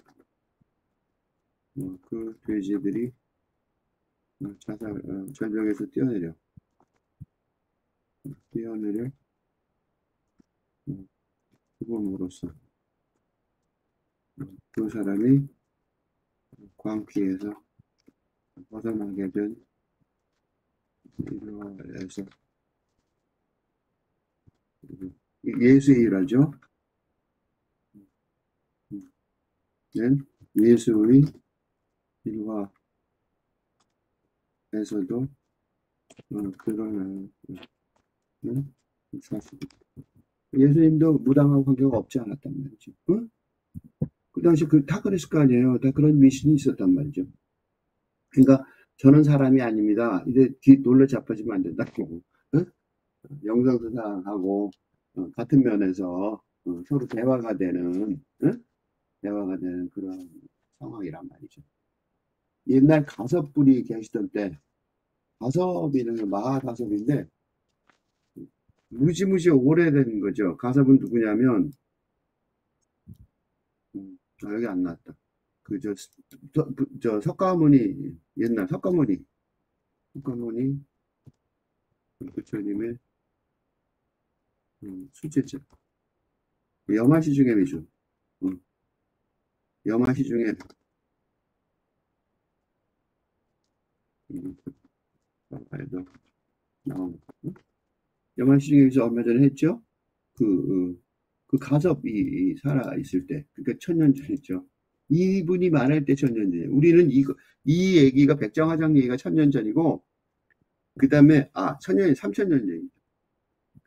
그 돼지들이 절벽에서 뛰어내려 죽음으로써 그 사람이 광기에서 벗어나게 된 일화에서 예수의 일화죠. 는 예수의 일화에서도 드러나는 사실. 예수님도 무당하고 관계가 없지 않았단 말이죠. 응? 그 당시 다 그랬을 거 아니에요. 다 그런 미신이 있었단 말이죠. 그러니까 저는 사람이 아닙니다. 이제 놀라 자빠지면 안 된다고. 응? 영성사상하고 같은 면에서 서로 대화가 되는 응? 대화가 되는 그런 상황이란 말이죠. 옛날 가섭불이 계시던 때 가섭이는 마가섭인데 무지무지 오래된 거죠. 가섭은 누구냐면 여기 안 나왔다. 저 석가모니 옛날 석가모니 부처님의 수제자 여마시 중에 위주 여마시 중에 말도 나온 여마시 중에 위주 얼마 전에 했죠. 그 가섭이 살아 있을 때 그러니까 천년 전이죠. 이분이 말할 때 천년 전이에요. 우리는 이 얘기가 백정화장 얘기가 천년 전이고 그 다음에 천년이 3천년 전이죠.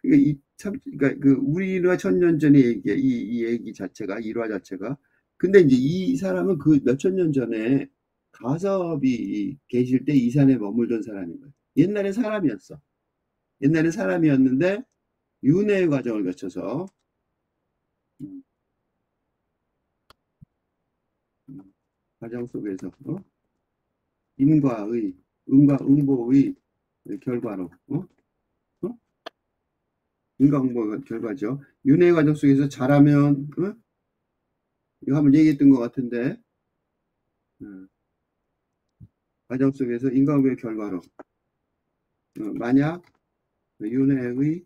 그러니까 그러니까 그 우리가 천년 전에 이 얘기 자체가 일화 자체가 근데 이제 이 사람은 그 몇천 년 전에 가섭이 계실 때 이 산에 머물던 사람인 거예요. 옛날에 사람이었어. 옛날에 사람이었는데 윤회의 과정을 거쳐서 음, 과정 속에서 인과의 응과 응보의 결과로 어? 인과응보 결과죠. 윤회 과정 속에서 잘하면, 이거 한번 얘기했던 것 같은데, 과정 속에서 인과응보의 결과로, 만약 윤회의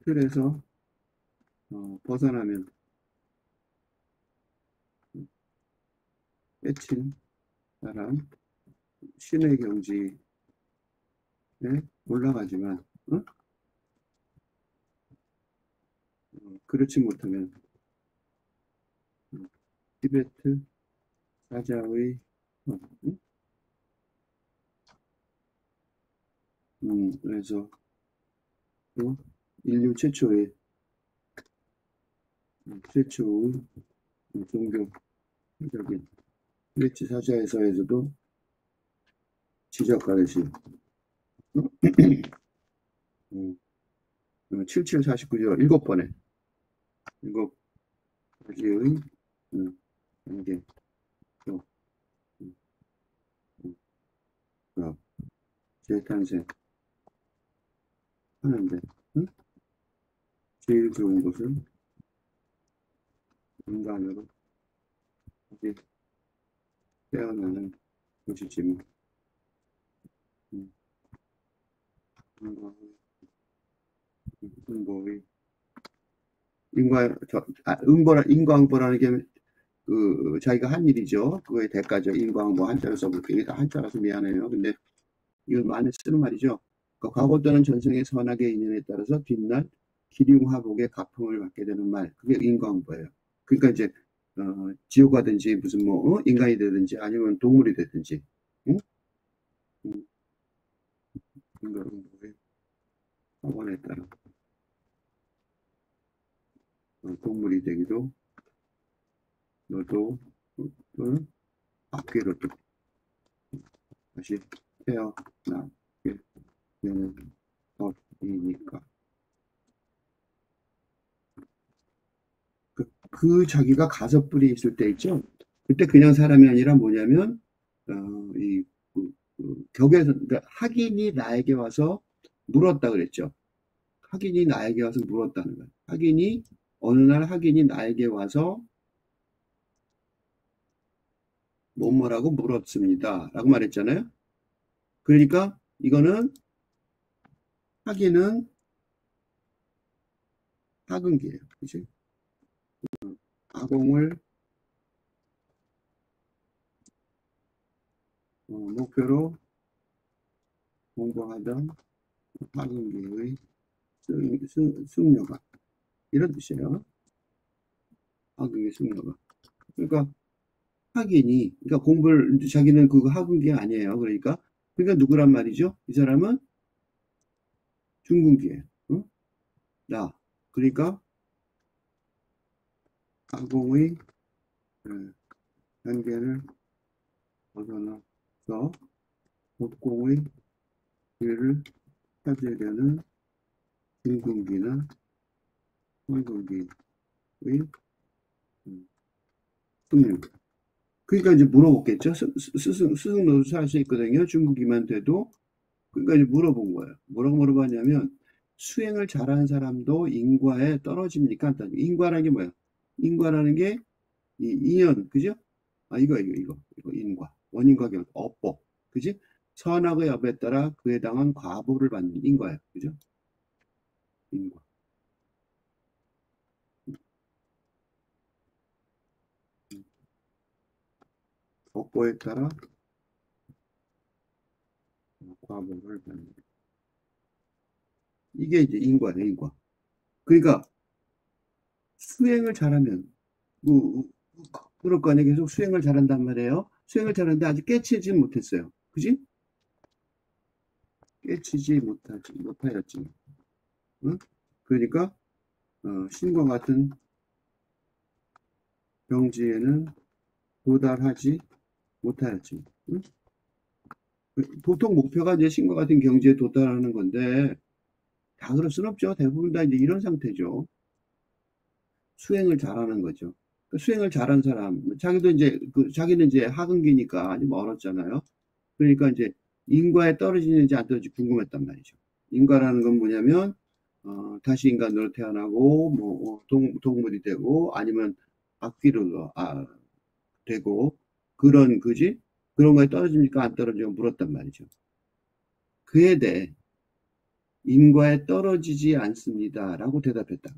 틀에서 벗어나면 빼친 사람 신의 경지에 올라가지만 그렇지 못하면 티베트 사자의 그래서 또 인류 최초의 종교적인 티베트 사자에서도 지적하듯이 7749조 7번에 7가지의 관계 또 재탄생 하는데 제일 좋은 것은 인간으로 다시 태어나는 것이지만 인과응보라는 게 자기가 한 일이죠. 그거의 대가죠. 인과응보 한자로 써볼게요. 이게 다 한자라서 미안해요. 근데 이걸 많이 쓰는 말이죠. 그러니까 과거 또는 전생의 선악의 인연에 따라서 뒷날 기륭화복의 가품을 받게 되는 말. 그게 인과응보예요. 그러니까 이제 지옥 가든지 무슨 인간이 되든지 아니면 동물이 되든지 인과응보의 사원에 따라 동물이 되기도 너도 악귀로 또 다시 태어나게 되는 법이니까 그 자기가 가섭불이 있을 때 있죠. 그때 그냥 사람이 아니라 뭐냐면 격에서 그러니까 학인이 나에게 와서 물었다 그랬죠. 학인이 나에게 와서 물었다는 거예요. 학인이 어느 날 학인이 나에게 와서 뭐라고 물었습니다. 라고 말했잖아요. 그러니까 이거는 학인은 학은기예요. 그치? 아공을 목표로 공부하던 학은기의 승려가 이런 뜻이에요. 학은기 승려가. 그러니까 학인이 그러니까 공부를 자기는 그거 학은기 아니에요. 그러니까 누구란 말이죠? 이 사람은 중군기예요. 나 그러니까 아공의 단계를 벗어나서 복공의 길을 찾으려는 중군기나 황군기의 승려. 그러니까 이제 물어보겠죠. 스승 노릇을 할 수 있거든요. 중국이만 돼도. 그러니까 이제 물어본 거예요. 뭐라고 물어봤냐면 수행을 잘하는 사람도 인과에 떨어집니까? 인과라는 게 뭐야? 인과라는 게 이 인연, 그죠? 이거 인과. 원인과 결과, 업보. 그지? 선악의 업에 따라 그에 당한 과보를 받는 인과예요. 그죠? 인과. 업보에 따라 과보를 받는. 이게 이제 인과예요, 인과. 그러니까 수행을 잘하면 그럴 거 아니에요. 계속 수행을 잘한단 말이에요. 수행을 잘하는데 아직 깨치지 못했어요. 그지? 깨치지 못하였지. 응? 그러니까 신과 같은 경지에는 도달하지 못하였지. 응? 보통 목표가 이제 신과 같은 경지에 도달하는 건데 다 그럴 순 없죠. 대부분 다 이제 이런 상태죠. 수행을 잘하는 거죠. 수행을 잘한 사람, 자기도 이제 자기는 이제 하근기니까 아직 멀었잖아요. 그러니까 이제 인과에 떨어지는지 안 떨어지는지 궁금했단 말이죠. 인과라는 건 뭐냐면 다시 인간으로 태어나고 뭐 동물이 되고 아니면 악귀로 되고 그런 그지? 그런 거에 떨어집니까? 안 떨어지고 물었단 말이죠. 그에 대해 인과에 떨어지지 않습니다라고 대답했다.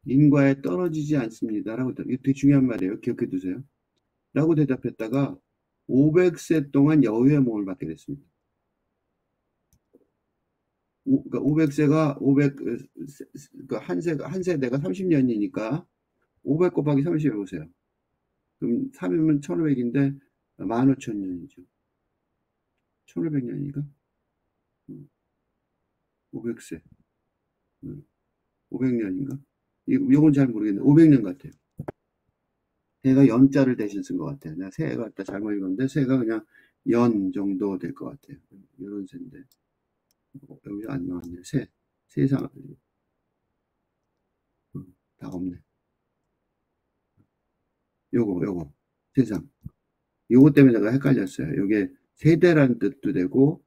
인과에 떨어지지 않습니다라고 이거 되게 중요한 말이에요. 기억해 두세요. 라고 대답했다가 500세 동안 여우의 몸을 받게 됐습니다. 그러니까 500세가 500, 그러니까 한 세대가 30년이니까 500 곱하기 30 해보세요. 그럼 3이면 1500인데 15,000년이죠. 1500년인가? 500세. 500년인가? 이건 잘 모르겠는데 500년 같아요. 새가 연자를 대신 쓴 것 같아요. 내가 새가 갖다 잘못 읽었는데 새가 그냥 연 정도 될 것 같아요. 이런 새인데 여기 안 나왔네. 세상 다 없네. 요거 세상. 요거 때문에 내가 헷갈렸어요. 요게 세대란 뜻도 되고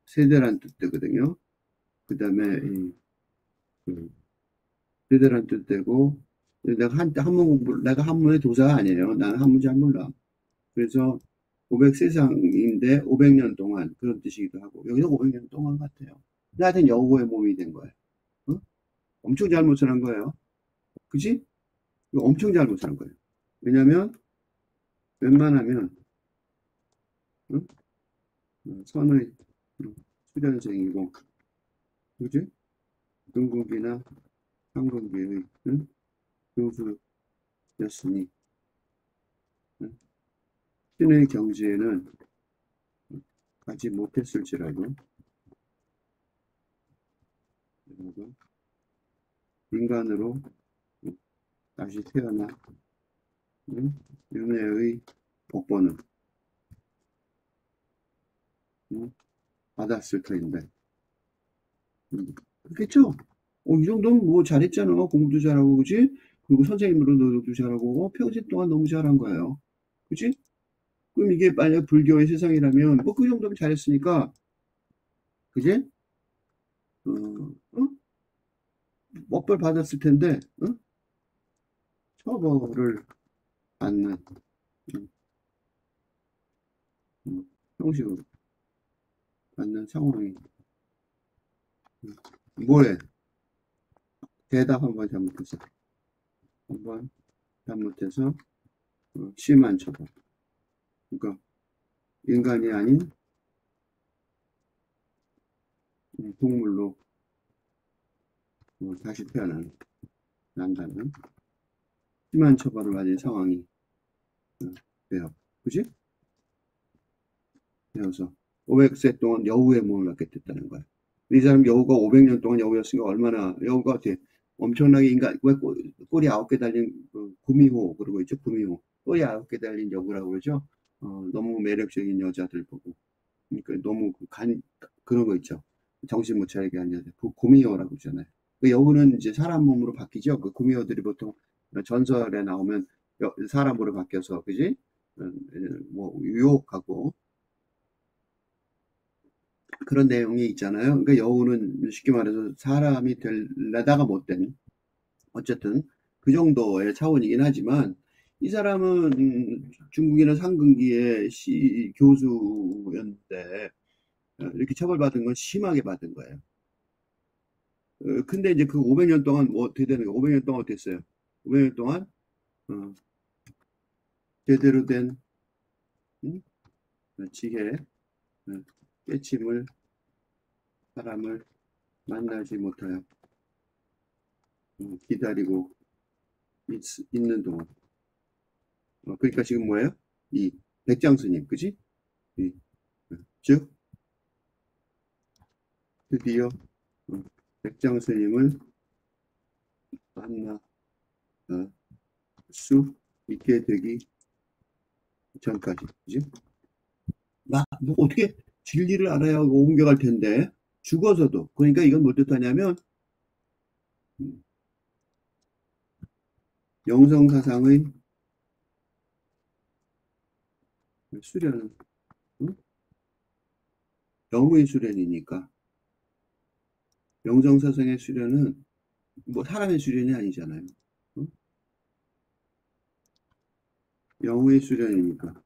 세대란 뜻 되거든요. 그 다음에 세대란 뜻 되고 내가 내가 한문의 도사가 아니에요. 나는 한문 잘 몰라. 그래서 500세상인데 500년 동안 그런 뜻이기도 하고 여기서 500년 동안 같아요. 하여튼 여우의 몸이 된 거예요. 어? 엄청 잘못을 한 거예요. 그지? 이거 엄청 잘못을 한 거예요. 왜냐면 웬만하면 어? 선의 수련생이고 그지? 중국이나 한국의 교수였으니 신의 경지에는 가지 못했을지라도 인간으로 다시 태어나 윤회의 복권을 받았을 터인데 그렇겠죠? 이 정도면 뭐 잘했잖아. 공부도 잘하고 그지? 그리고 선생님으로 너도 잘하고 평생 동안 너무 잘한 거예요. 그지? 그럼 이게 만약 불교의 세상이라면 뭐 그 정도면 잘했으니까 그지? 어? 먹벌 받았을 텐데 처벌을 받는 형식으로 받는 상황이 뭐해? 대답 한번 잘못해서 한번 잘못해서 심한 처벌. 그러니까 인간이 아닌 동물로 다시 태어난다는 심한 처벌을 받은 상황이 돼요. 그지? 그래서 500세 동안 여우의 몸을 갖게 됐다는 거야. 이 사람 여우가 500년 동안 여우였으니까 얼마나 여우가 어떻게 엄청나게 인간 왜 꼬리 9개 달린 구미호 그러고 있죠. 구미호 꼬리 9개 달린 여우라고 그러죠. 너무 매력적인 여자들 보고 그러니까 너무 그런 거 있죠. 정신 못 차리게 하는 여자 구미호라고 그러잖아요. 그 여우는 이제 사람 몸으로 바뀌죠. 그 구미호들이 보통 전설에 나오면 사람으로 바뀌어서 그지? 뭐 유혹하고 그런 내용이 있잖아요. 그러니까 여우는 쉽게 말해서 사람이 되려다가 못된 어쨌든 그 정도의 차원이긴 하지만 이 사람은 중국이나 상근기의 교수였는데 이렇게 처벌받은 건 심하게 받은 거예요. 근데 이제 그 500년 동안 뭐 어떻게 되는 거예요? 500년 동안 어떻게 했어요? 500년 동안 어, 제대로 된 지혜, 깨침을 사람을 만나지 못하여 기다리고 있는 동안 그러니까 지금 뭐예요? 이 백장 스님, 그지? 즉 드디어 백장 스님을 만날 수 있게 되기 전까지, 그지? 뭐 어떻게 진리를 알아야 옮겨갈 텐데 죽어서도 그러니까 이건 뭐 뜻하냐면 영성 사상의 수련은 영의 수련이니까. 영정사상의 수련은 뭐 사람의 수련이 아니잖아요. 응? 영의 수련이니까.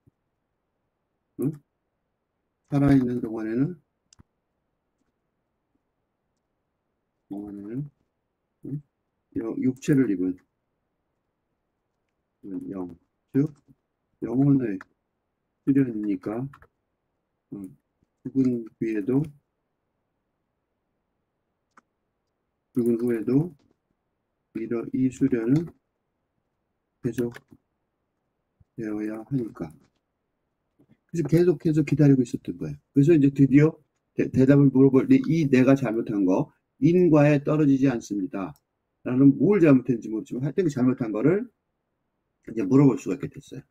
응? 살아있는 동안에는 응? 육체를 입은 영, 즉 영혼의 수련이니까 죽은 뒤에도 죽은 후에도 이 수련은 계속 되어야 하니까. 그래서 계속해서 기다리고 있었던 거예요. 그래서 이제 드디어 대답을 물어볼 때 이 내가 잘못한 거 인과에 떨어지지 않습니다. 나는 뭘 잘못했는지 모르지만 하여튼 잘못한 거를 이제 물어볼 수가 있게 됐어요.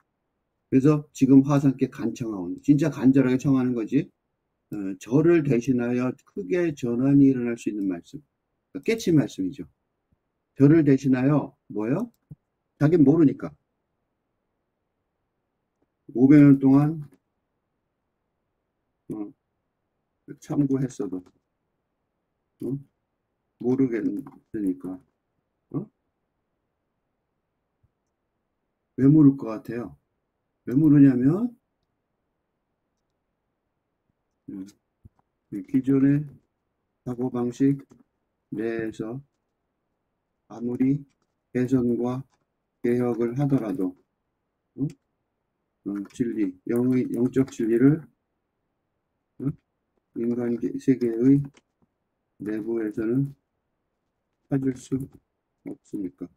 그래서 지금 화상께 간청하고 진짜 간절하게 청하는 거지. 저를 대신하여 크게 전환이 일어날 수 있는 말씀. 깨친 말씀이죠. 저를 대신하여 뭐요? 자기는 모르니까. 500년 동안 참고했어도 모르겠으니까 왜 모를 것 같아요? 왜 모르냐면 기존의 사고방식 내에서 아무리 개선과 개혁을 하더라도 진리, 영적 진리를 인간 세계의 내부에서는 찾을 수 없으니까.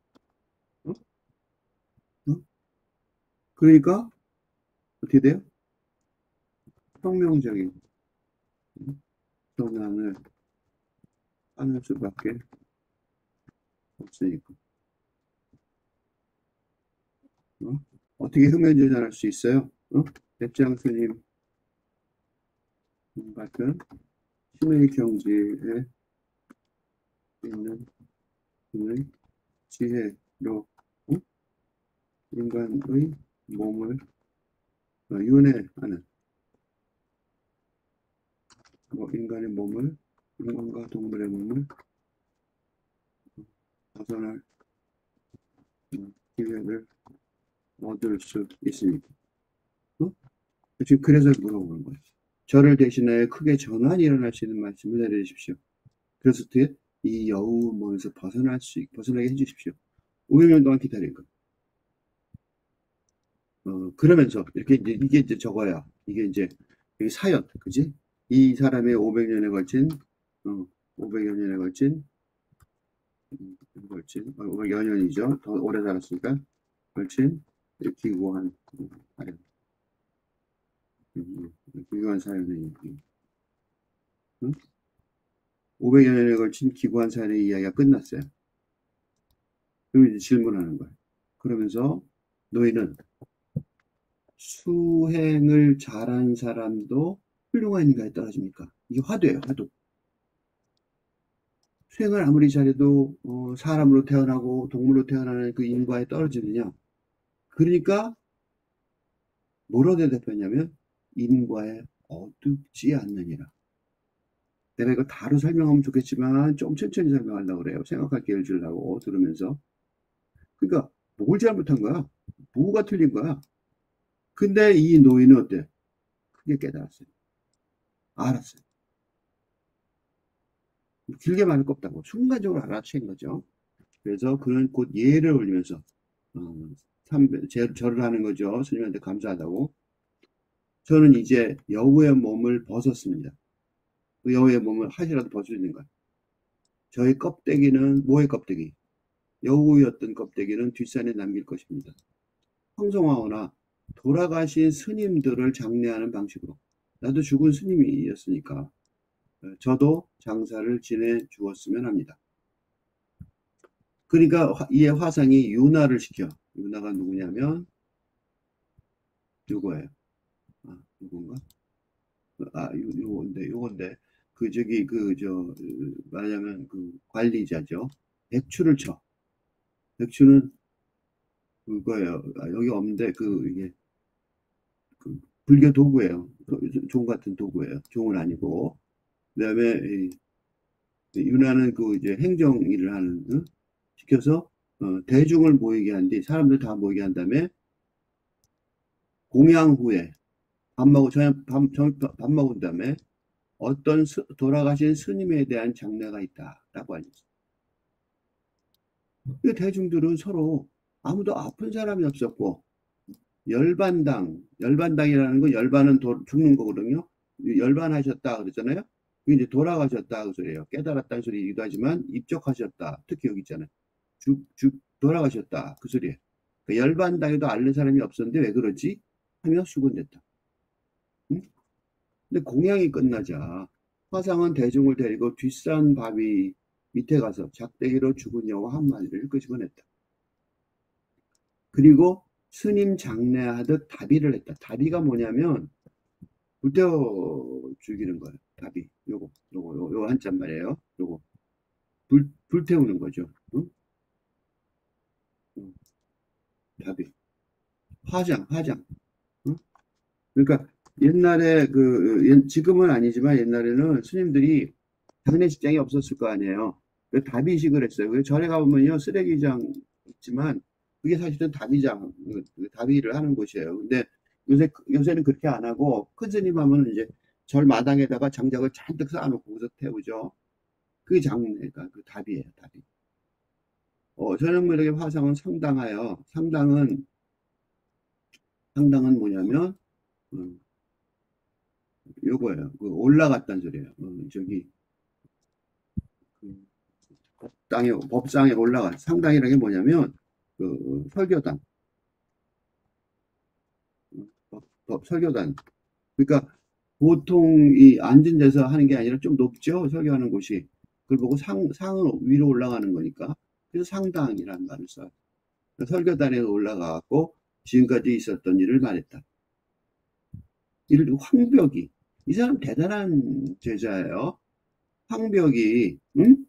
그러니까 어떻게 돼요? 혁명적인 전환을 하는 수밖에 없으니까. 어떻게 혁명 전환할 수 있어요? 백장 스님 같은 신의 경지에 있는 분의 지혜로 인간의 몸을 윤회하는 인간의 몸을 인간과 동물의 몸을 벗어날 기회를 얻을 수 있습니다. 지금 그래서 물어보는 거예요. 저를 대신하여 크게 전환이 일어날 수 있는 말씀을 내려주십시오. 그래서 어떻게 이 여우 몸에서 벗어나게 해주십시오. 500년 동안 기다린 거. 그러면서 이렇게 이게 이제 저거야. 이게 이제 사연, 그지? 이 사람의 500년에 걸친 500여 년에 걸친 500여 년이죠. 더 오래 살았으니까 걸친 기구한 사연. 기구한 사연의 500여 년에 걸친 기구한 사연의 이야기가 끝났어요. 그리고 이제 질문하는 거예요. 그러면서 너희는 수행을 잘한 사람도 훌륭한 인가에 떨어집니까? 이게 화두예요, 화두. 수행을 아무리 잘해도 사람으로 태어나고 동물로 태어나는 그 인과에 떨어지느냐? 그러니까 뭐라고 대답했냐면 인과에 어둡지 않느니라. 내가 이거 다로 설명하면 좋겠지만 좀 천천히 설명하려고 그래요. 생각할 기회를 주려고 들으면서. 그러니까 뭘 잘못한 거야? 뭐가 틀린 거야? 근데 이 노인은 어때? 크게 깨달았어요. 알았어요. 길게 말할 거 없다고. 순간적으로 알아챈 거죠. 그래서 그는 곧 예를 올리면서 절을 하는 거죠. 스님한테 감사하다고. 저는 이제 여우의 몸을 벗었습니다. 그 여우의 몸을 하시라도 벗어주는 거예요. 저의 껍데기는 뭐의 껍데기? 여우였던 껍데기는 뒷산에 남길 것입니다. 황송하거나 돌아가신 스님들을 장례하는 방식으로. 나도 죽은 스님이었으니까 저도 장사를 지내 주었으면 합니다. 그러니까 이 화상이 윤화를 시켜. 윤화가 누구냐면 누구예요? 누군가? 요건데 말하자면 관리자죠. 백추를 쳐. 백추는 그거예요. 여기 없는데 이게 불교 도구예요. 종 같은 도구예요. 종은 아니고. 그다음에 윤화는 그 이제 행정 일을 하는 시켜서 대중을 모이게 한 뒤 사람들 다 모이게 한 다음에 공양 후에 밥 먹고 저녁 밥 먹은 다음에 어떤 돌아가신 스님에 대한 장례가 있다라고 알려졌어요. 그 대중들은 서로 아무도 아픈 사람이 없었고 열반당이라는 건 열반은 죽는 거거든요. 열반하셨다 그러잖아요. 그게 이제 돌아가셨다 그 소리예요. 깨달았다는 소리이기도 하지만 입적하셨다. 특히 여기 있잖아요. 돌아가셨다 그 소리예요. 그 열반당에도 앓는 사람이 없었는데 왜 그러지? 하며 수군댔다. 응? 근데 공양이 끝나자 화상은 대중을 데리고 뒷산 바위 밑에 가서 작대기로 죽은 여와 한 마디를 끄집어냈다. 그리고 스님 장례하듯 다비를 했다. 다비가 뭐냐면 불 태워 죽이는 거예요. 다비. 요거 한자 말이에요. 요거 불 태우는 거죠. 응? 응. 다비. 화장. 응? 그러니까 옛날에 지금은 아니지만 옛날에는 스님들이 장례식장이 없었을 거 아니에요. 그 다비식을 했어요. 그 절에 가보면요 쓰레기장 있지만 그게 사실은 다비장, 다비를 하는 곳이에요. 근데 요새는 그렇게 안 하고 큰 스님 하면 이제 절 마당에다가 장작을 잔뜩 쌓아놓고 거기서 태우죠. 그게 장례가 그 다비예요, 다비. 저녁무렵의 화상은 상당하여 상당은 뭐냐면 음, 요거예요. 그 올라갔다는 소리예요. 저기 그 법상에 올라간 상당이라는 게 뭐냐면 설교단, 설교단. 그러니까 보통 이 앉은 데서 하는 게 아니라 좀 높죠, 설교하는 곳이. 그걸 보고 상은 위로 올라가는 거니까. 그래서 상당이라는 말을 써요. 설교단에 올라가고 지금까지 있었던 일을 말했다. 이를 황벽이, 이 사람 대단한 제자예요. 황벽이, 응?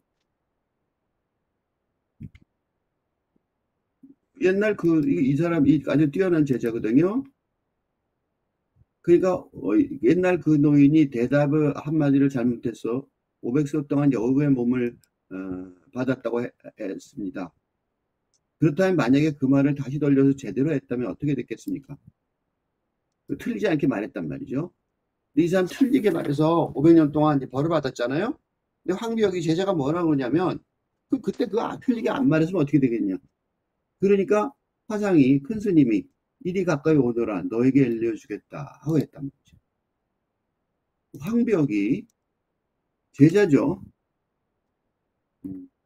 옛날 이 사람이 아주 뛰어난 제자거든요. 그러니까 옛날 그 노인이 대답을 한마디를 잘못해서 500세 동안 여우의 몸을 받았다고 했습니다. 그렇다면 만약에 그 말을 다시 돌려서 제대로 했다면 어떻게 됐겠습니까? 틀리지 않게 말했단 말이죠. 근데 이 사람 틀리게 말해서 500년 동안 이제 벌을 받았잖아요. 근데 황비역이 제자가 뭐라고 그러냐면 그때 틀리게 안 말했으면 어떻게 되겠냐. 그러니까 화상이 큰 스님이 이리 가까이 오너라 너에게 알려주겠다 하고 했단 말이죠. 황벽이 제자죠.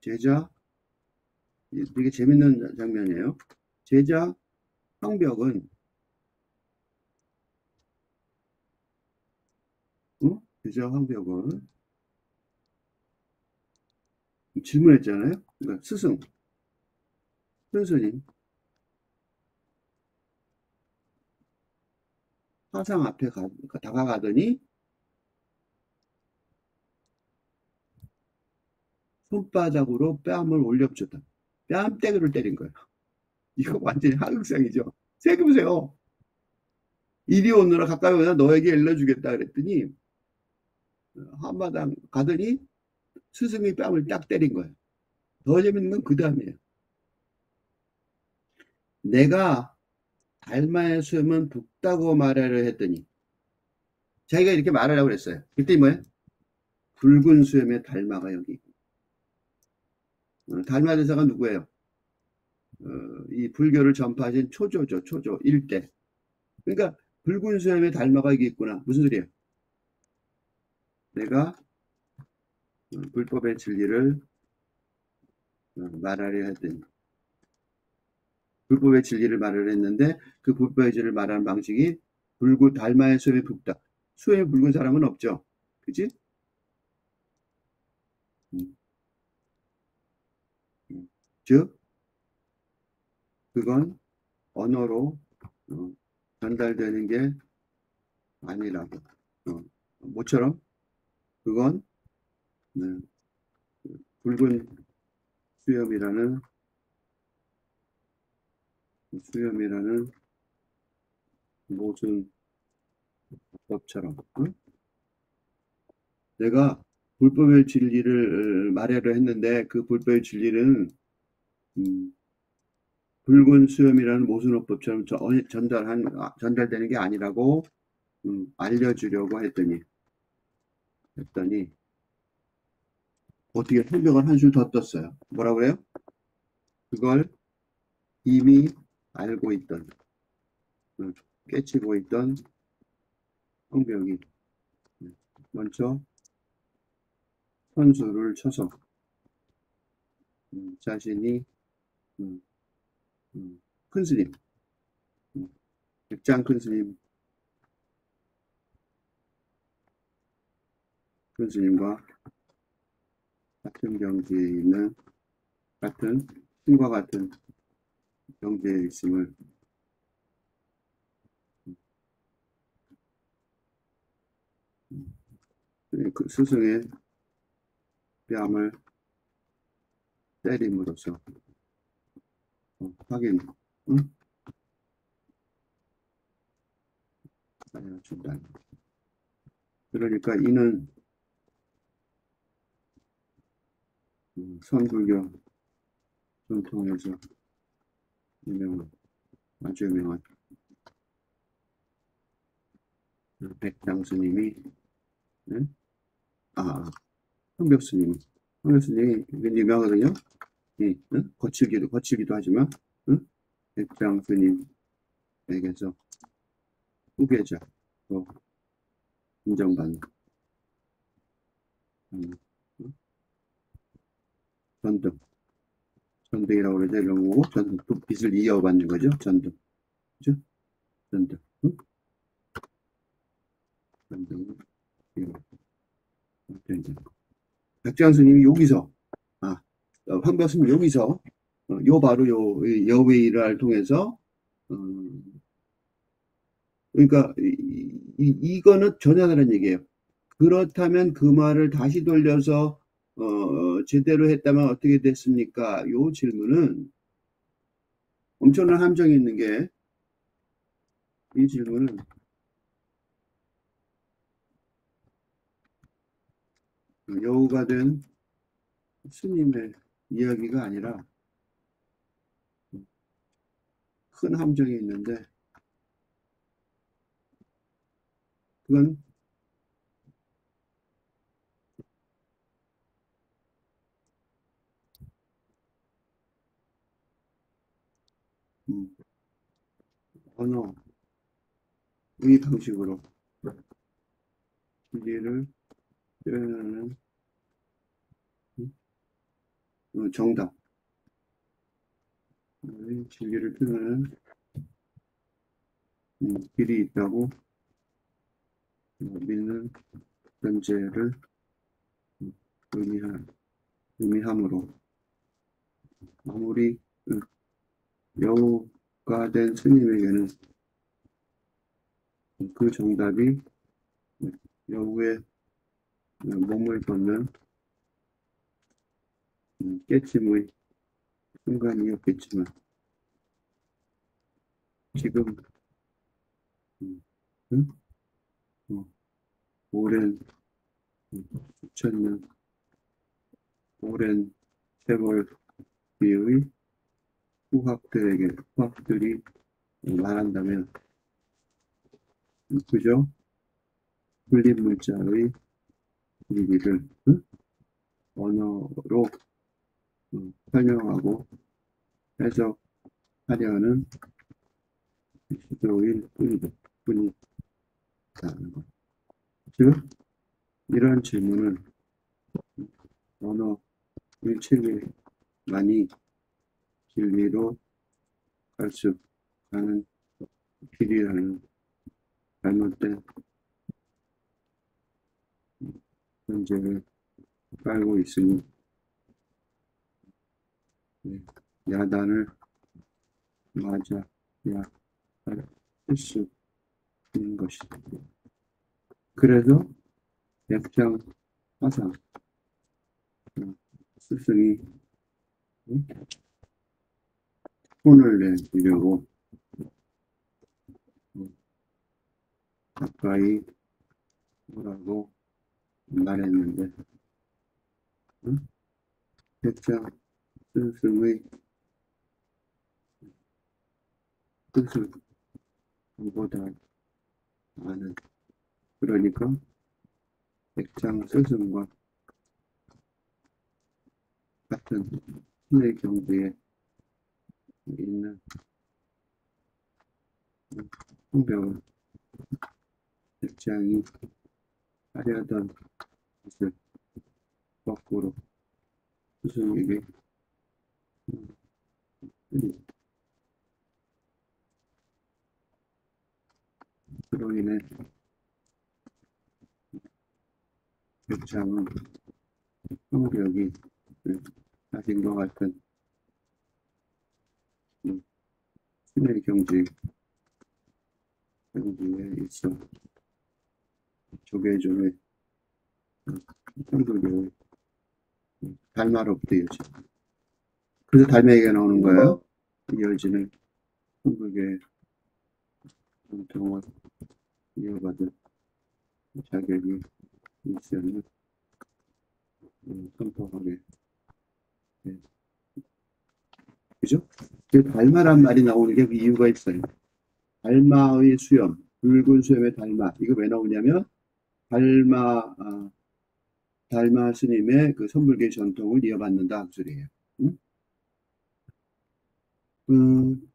제자, 되게 재밌는 장면이에요. 제자 황벽은 제자 황벽은 질문했잖아요. 그러니까 스님 화상 앞에 다가가더니 손바닥으로 뺨을 올려붙였다. 뺨때기를 때린 거예요. 이거 완전히 하극상이죠. 생각해보세요. 이리 오너라 가까이 오나 너에게 일러주겠다 그랬더니 한마당 가더니 스승이 뺨을 딱 때린 거예요. 더 재밌는 건 그 다음이에요. 내가 달마의 수염은 붓다고 말하려 했더니 자기가 이렇게 말하려고 그랬어요. 그랬더니 뭐예요? 붉은 수염의 달마가 여기 있고. 달마 대사가 누구예요? 이 불교를 전파하신 초조죠. 초조 일대. 그러니까 붉은 수염의 달마가 여기 있구나. 무슨 소리예요? 내가 불법의 진리를 말하려 했더니 불법의 진리를 말을 했는데 그 불법의 진리를 말하는 방식이 달마의 수염이 붉다. 수염이 붉은 사람은 없죠. 그지? 음, 즉 그건 언어로 어, 전달되는 게 아니라고. 모처럼 그건 네, 붉은 수염이라는 수염이라는 모순 법처럼. 응? 내가 불법의 진리를 말하려 했는데 그 불법의 진리는 붉은 수염이라는 모순호법처럼 전달되는 게 아니라고 알려주려고 했더니 어떻게 성경을 한 줄 더 떴어요. 뭐라 그래요? 그걸 이미 알고 있던, 깨치고 있던 성벽이 먼저 선수를 쳐서 자신이 음, 큰 스님, 백장 큰 스님과 같은 경지에 있는 같은 신과 같은 경지에 있음을 그 스승의 뺨을 때림으로써 확인, 응? 준다. 그러니까 이는 선불교 전통에서 아주 유명한 백장 스님이, 응? 황벽 스님이 굉장히 유명하거든요. 응? 거칠기도 하지만, 응? 백장 스님에게서 후계자, 또 인정받는, 응? 전등, 전등이라고 그러죠. 이런 거고, 전등, 또 빚을 이어받는 거죠. 전등, 그죠? 전등, 응? 전등, 백장 스님이 여기서, 황벽 스님이 여기서, 요 바로 여웨이를 통해서, 그러니까 이거는 전혀 다른 얘기예요. 그렇다면 그 말을 다시 돌려서 제대로 했다면 어떻게 됐습니까? 요 질문은 엄청난 함정이 있는 게, 이 질문은 여우가 된 스님의 이야기가 아니라 큰 함정이 있는데, 그건 언어의 방식으로 진리를 표현하는 정답, 진리를 표현하는 길이 있다고 믿는 전제를 의미함으로 아무리 여우가 된 스님에게는 그 정답이 여우의 몸을 걷는 깨침의 순간이었겠지만 지금 음, 어, 오랜 수천 년 오랜 세월 뒤의 후학들이 말한다면 그저 풀린 문자의 의미를 언어로 설명하고 해석하려는 시도일 뿐이다는 것. 즉, 이런 질문은 언어 일체만이 진리로 갈 수 가는 길이라는 잘못된 전제를 깔고 있으니 야단을 맞아야 할 수 있는 것이다. 그래서 백장 화상 스승이 혼을 내주려고 가까이 오라고 말했는데, 응? 백장 스승의 뜻을 보다 아는, 그러니까 백장 스승과 같은 신의 경지에 있는 성벽을 백장이 하려던 것을 거꾸로 스승에게 드린. 그로 인해 백장은 성벽이 자신과 같은 신의 경지에 있어 조계종의 성도교의 달마롭대요지. 그래서 달매기가 나오는 거예요. 이어지는 성도교의 정통을 이어받을 자격이 있으면 선포하게 돼. 그죠? 그 달마란 말이 나오는 게 그 이유가 있어요. 달마의 수염, 붉은 수염의 달마. 이거 왜 나오냐면 달마 스님의 그 선불계 전통을 이어받는다 그 소리예요. 응?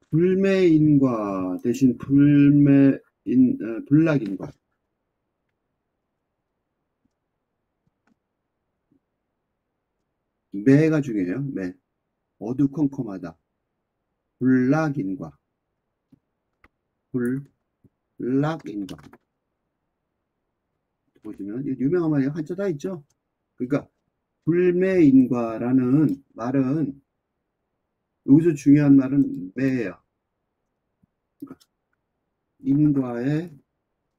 불매인과 대신 불락인과. 매가 중요해요. 매. 어두컴컴하다. 불락인과. 불락인과. 보시면 유명한 말이 한자 다 있죠. 그러니까 불매인과라는 말은 여기서 중요한 말은 매예요. 그러니까 인과에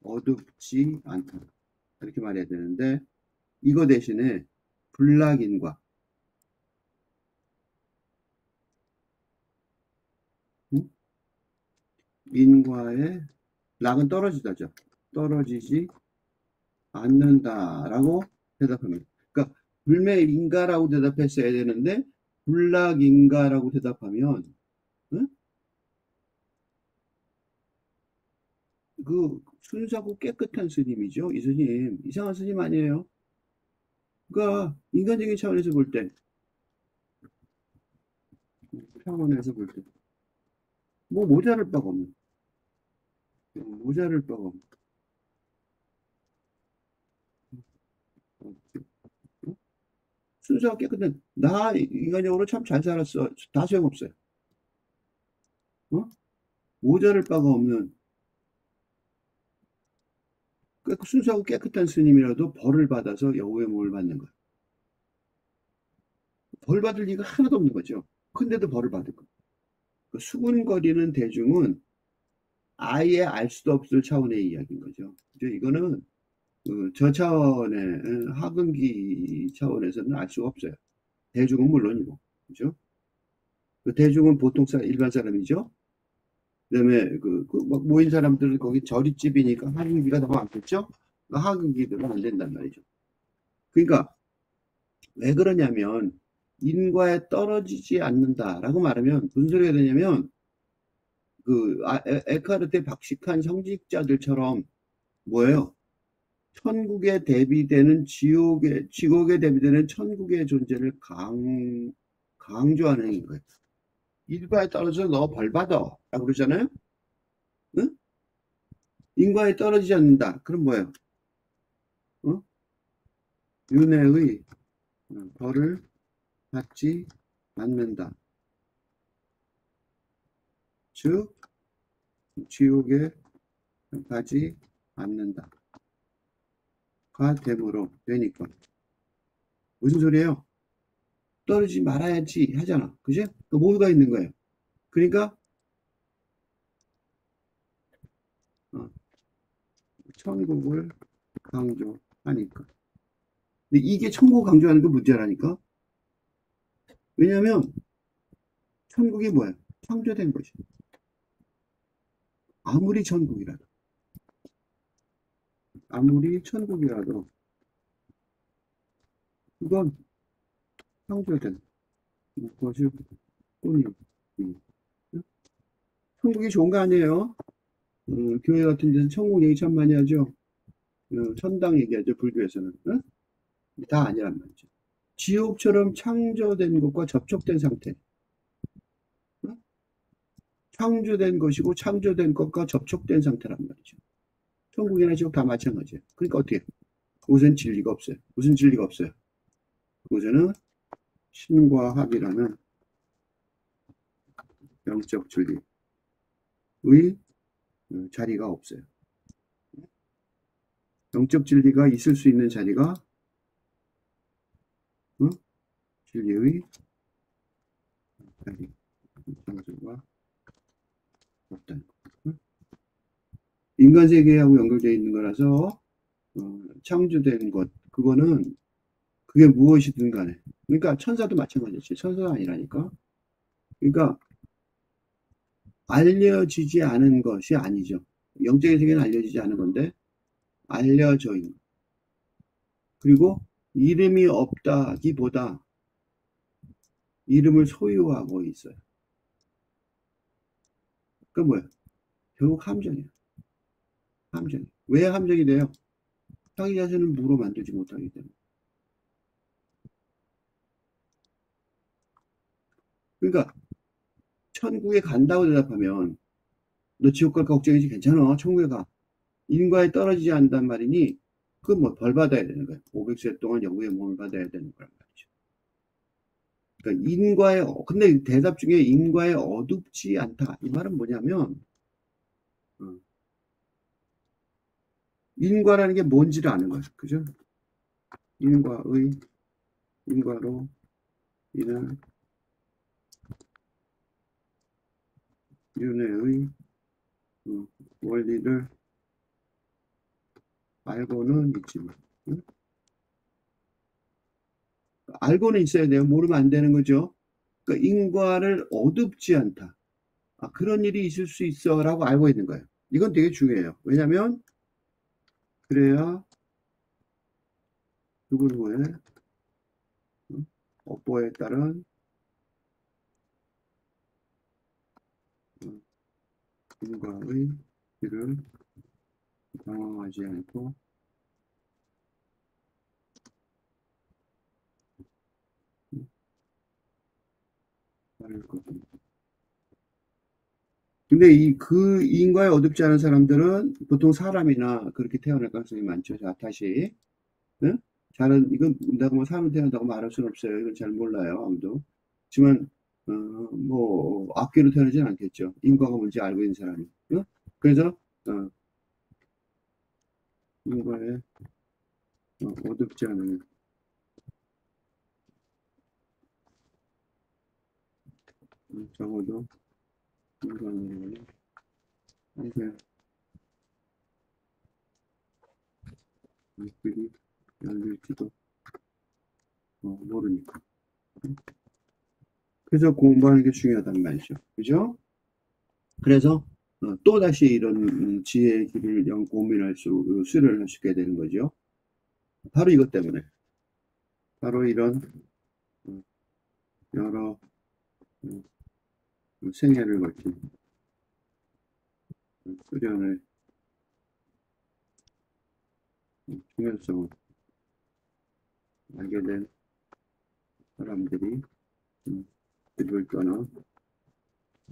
어둡지 않다. 이렇게 말해야 되는데 이거 대신에 불락인과, 응? 인과에 락은 떨어지다죠. 떨어지지 않는다라고 대답합니다. 그러니까 불매인가라고 대답했어야 되는데 불락인가라고 대답하면, 응? 그 순수하고 깨끗한 스님이죠. 이 스님 이상한 스님 아니에요. 그러니까 인간적인 차원에서 볼 때, 차원에서 볼 때 뭐 모자랄 바가 없는, 모자랄 바가 없는. 어? 순수하고 깨끗한, 나 인간적으로 참 잘 살았어. 다 소용없어요. 어? 모자랄 바가 없는 순수하고 깨끗한 스님이라도 벌을 받아서 여우의 몸을 받는 거예요. 벌 받을 리가 하나도 없는 거죠. 근데도 벌을 받을 거예요. 그 수군거리는 대중은 아예 알 수도 없을 차원의 이야기인 거죠. 이거는 저 차원의 하근기 차원에서는 알 수가 없어요. 대중은 물론이고, 그죠? 그 대중은 보통 일반 사람이죠. 그다음에 막 모인 사람들은 거기 저릿집이니까 하근기가 더 많겠죠. 그 하근기들은 안 된단 말이죠. 그러니까 왜 그러냐면 인과에 떨어지지 않는다라고 말하면 무슨 소리가 되냐면 에카르테 박식한 성직자들처럼 뭐예요? 천국에 대비되는 지옥에 대비되는 천국의 존재를 강조하는 행위인 거예요. 인과에 떨어져 너 벌 받아 라고 그러잖아요. 응? 인과에 떨어지지 않는다. 그럼 뭐예요? 어? 윤회의 벌을 받지 않는다. 즉 지옥에 가지 않는다. 가 됨으로 되니까. 무슨 소리예요? 떨어지지 말아야지 하잖아. 그지? 뭐가 있는 거예요. 그러니까 어, 천국을 강조하니까. 근데 이게 천국을 강조하는 게 문제라니까. 왜냐하면 천국이 뭐야? 창조된 것이. 아무리 천국이라도. 아무리 천국이라도 그건 창조된 것일 뿐이요. 천국이 좋은 거 아니에요? 교회 같은 데서 천국 얘기 참 많이 하죠. 천당 얘기하죠. 불교에서는. 응? 다 아니란 말이죠. 지옥처럼 창조된 것과 접촉된 상태. 응? 창조된 것이고 창조된 것과 접촉된 상태란 말이죠. 천국이나 지옥 다 마찬가지예요. 그러니까 어떻게 해요? 그곳엔 진리가 없어요. 무슨 진리가 없어요? 그곳에는 신과 합이라는 영적 진리의 자리가 없어요. 영적 진리가 있을 수 있는 자리가 진리의 자리, 장소가 없다는 거. 인간 세계하고 연결되어 있는 거라서 창조된 것, 그거는 그게 무엇이든 간에, 그러니까 천사도 마찬가지지. 천사가 아니라니까. 그러니까 알려지지 않은 것이 아니죠. 영적인 세계는 알려지지 않은 건데 알려져 있는. 그리고 이름이 없다기보다 이름을 소유하고 있어요. 그러니까 뭐야? 결국 함정이야. 함정. 왜 함정이 돼요? 자기 자신을 무로 만들지 못하기 때문에. 그러니까 천국에 간다고 대답하면 너 지옥 갈까 걱정이지 괜찮아. 천국에 가. 인과에 떨어지지 않는단 말이니 그 뭐 벌 받아야 되는 거야. 500세 동안 영구의 몸을 받아야 되는 거란 말이죠. 그러니까 인과에 근데 대답 중에 인과에 어둡지 않다. 이 말은 뭐냐면 인과라는 게 뭔지를 아는 거예요. 그죠? 인과로 인한 윤회의 원리를 알고는 있지만 알고는 있어야 돼요. 모르면 안 되는 거죠. 그러니까 인과를 어둡지 않다. 그런 일이 있을 수 있어라고 알고 있는 거예요. 이건 되게 중요해요. 왜냐하면 그래야 누구누구의 업보에 따른 인과의 길을 당황하지 않고 따를 것입니다. 근데 그 인과에 어둡지 않은 사람들은 보통 사람이나 그렇게 태어날 가능성이 많죠. 자, 다시. 응? 이건 내가 뭐 사람 태어난다고 말할 수는 없어요. 이건 잘 몰라요. 아무도. 하지만, 뭐, 악귀로 태어나진 않겠죠. 인과가 뭔지 알고 있는 사람이. 응? 그래서, 인과에 어둡지 않은, 적어도 인간으로는 한계 길이 열릴지도 모르니까. 그래서 공부하는 게 중요하단 말이죠. 그죠? 그래서 또다시 이런 지혜의 길을 고민할 수련을 할 수 있게 되는 거죠. 바로 이것 때문에. 바로 이런 여러 생애를 걸친 수련의 중요성을 알게 된 사람들이 길을 떠나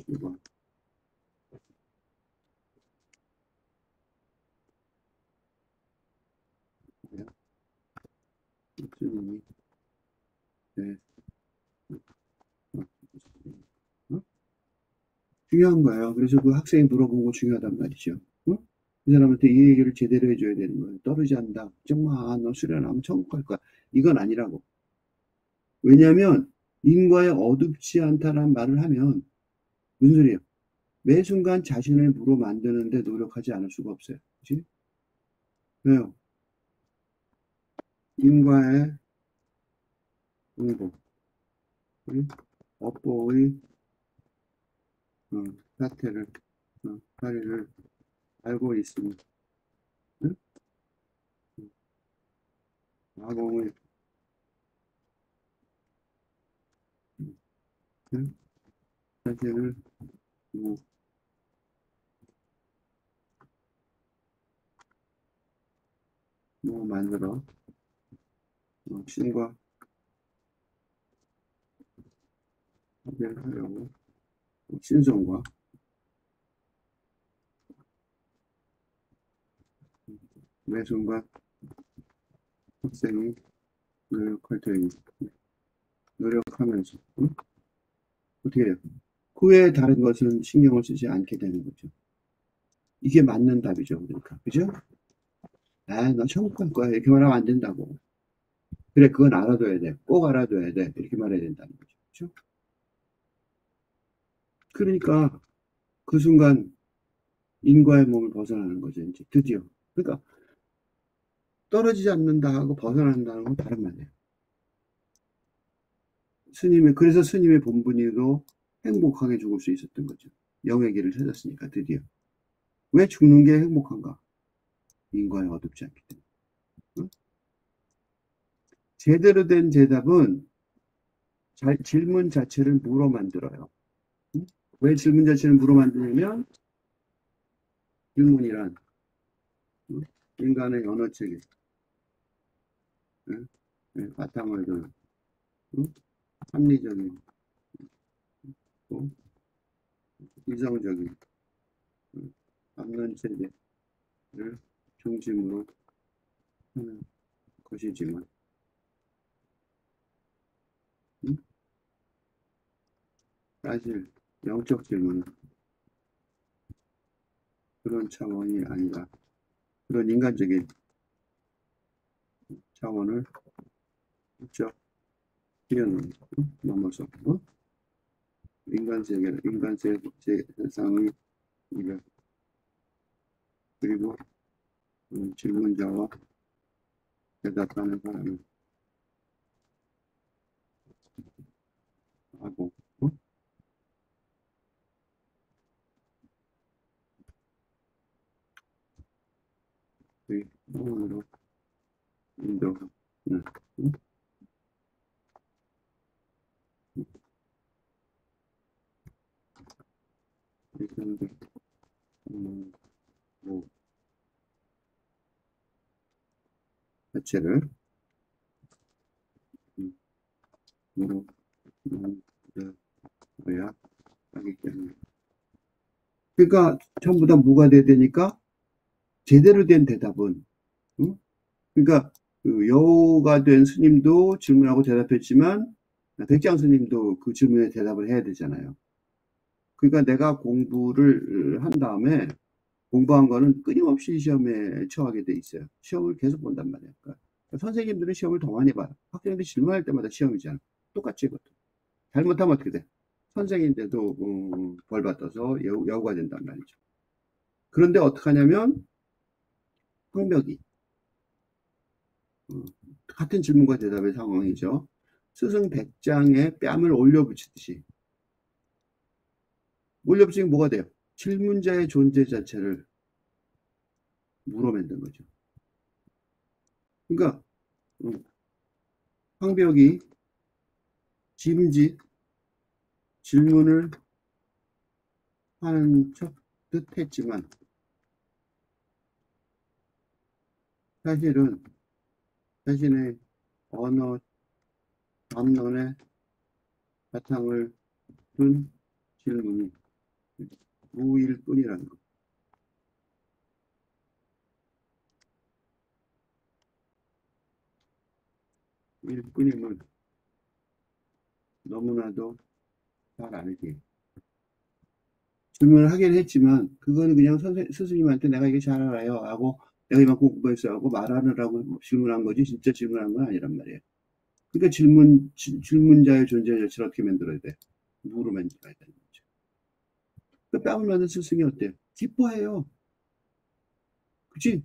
이거 스님이 네. 중요한 거예요. 그래서 그 학생이 물어본 거 중요하단 말이죠. 응? 그 사람한테 이 얘기를 제대로 해줘야 되는 거예요. 떨어지지 않는다. 정말 너 수련하면 천국 갈 거야. 이건 아니라고. 왜냐하면 인과에 어둡지 않다라는 말을 하면 무슨 소리예요? 매 순간 자신을 무로 만드는데 노력하지 않을 수가 없어요. 그치? 왜요? 인과의 응보, 업보의 사태를, 사례를 알고 있으니 응? 아공의 자체를 뭐, 만들어 신과 합의를 하려고 신성과 매 순간 학생이 노력할 테니 노력하면서 어떻게 해요? 그 외에 다른 것은 신경을 쓰지 않게 되는 거죠. 이게 맞는 답이죠. 그러니까 그죠? 아, 너 천국 갈 거야. 이렇게 말하면 안 된다고. 그래, 그건 알아둬야 돼. 꼭 알아둬야 돼. 이렇게 말해야 된다는 거죠. 그죠? 그러니까 그 순간 인과의 몸을 벗어나는 거죠. 이제 드디어. 그러니까 떨어지지 않는다 하고 벗어난다는 건 다른 말이에요. 그래서 스님의 본분이로 행복하게 죽을 수 있었던 거죠. 영의 길을 찾았으니까 드디어. 왜 죽는 게 행복한가? 인과에 어둡지 않기 때문에. 응? 제대로 된 대답은 질문 자체를 무로 만들어요. 응? 왜 질문 자체를 무로 만드냐면 질문이란 인간의 언어체계 바탕을 둔 합리적인 또 이성적인 합론체계를 중심으로 하는 것이지만 사실 영적 질문은 그런 차원이 아니라 그런 인간적인 차원을 훌쩍 넘어서 인간 세상의 이별 그리고 질문자와 대답하는 사람을 하고 그 영혼으로 인도하는 일상적 뭐 자체를 무로 만들어야 하기 때문에 그러니까 전부 다 뭐가 돼야 되니까 제대로 된 대답은 그러니까 그 여우가 된 스님도 질문하고 대답했지만 백장 스님도 그 질문에 대답을 해야 되잖아요. 그러니까 내가 공부를 한 다음에 공부한 거는 끊임없이 시험에 처하게 돼 있어요. 시험을 계속 본단 말이에요. 그러니까 선생님들은 시험을 더 많이 봐요. 학생들이 질문할 때마다 시험이잖아. 똑같이 이것도. 잘못하면 어떻게 돼? 선생인데도 벌 받아서 여우가 된단 말이죠. 그런데 어떻게 하냐면 황벽이 같은 질문과 대답의 상황이죠. 스승 백장에 뺨을 올려붙이듯이 올려붙이면 뭐가 돼요? 질문자의 존재 자체를 물어맨는 거죠. 그러니까 황벽이 짐짓 질문을 하는 듯 했지만 사실은 자신의 언어 담론의 바탕을 둔 질문이 무일 뿐이라는 것. 일 뿐임을 너무나도 잘 알기에. 질문을 하긴 했지만 그거는 그냥 스승님한테 내가 이게 잘 알아요 하고 내가 이만큼 공부했어요 하고 말하느라고 질문한 거지 진짜 질문한 건 아니란 말이에요. 그러니까 질문자의 존재 자체를 어떻게 만들어야 돼? 누구로 만들어야 되는 거죠. 그 뺨을 맞는 스승이 어때요? 기뻐해요. 그치?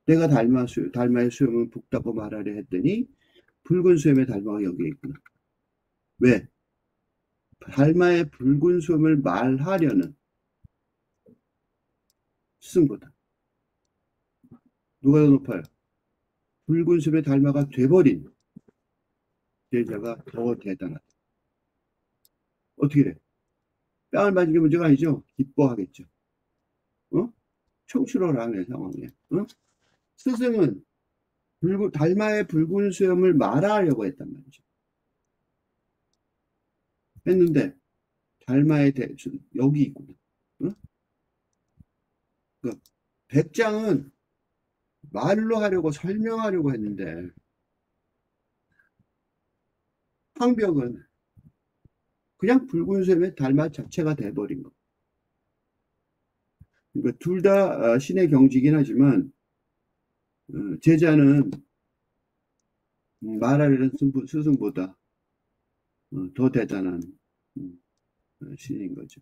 내가 달마의 수염을 붓다고 말하려 했더니 붉은 수염의 달마가 여기에 있구나. 왜? 달마의 붉은 수염을 말하려는 스승보다 누가 더 높아요? 붉은 숲의 달마가 돼버린 제자가 더 대단하다. 어떻게 돼? 뺨을 맞은 게 문제가 아니죠. 기뻐하겠죠. 어? 청출을 하는 상황이에요. 어? 스승은 달마의 붉은 수염을 말하려고 했단 말이죠. 했는데 달마의 여기 있구나. 어? 그 백장은 말로 하려고 설명하려고 했는데 황벽은 그냥 붉은 수염의 달마 자체가 돼버린 거. 그러니까 둘 다 신의 경지이긴 하지만 제자는 말하려는 스승보다 더 대단한 신인 거죠.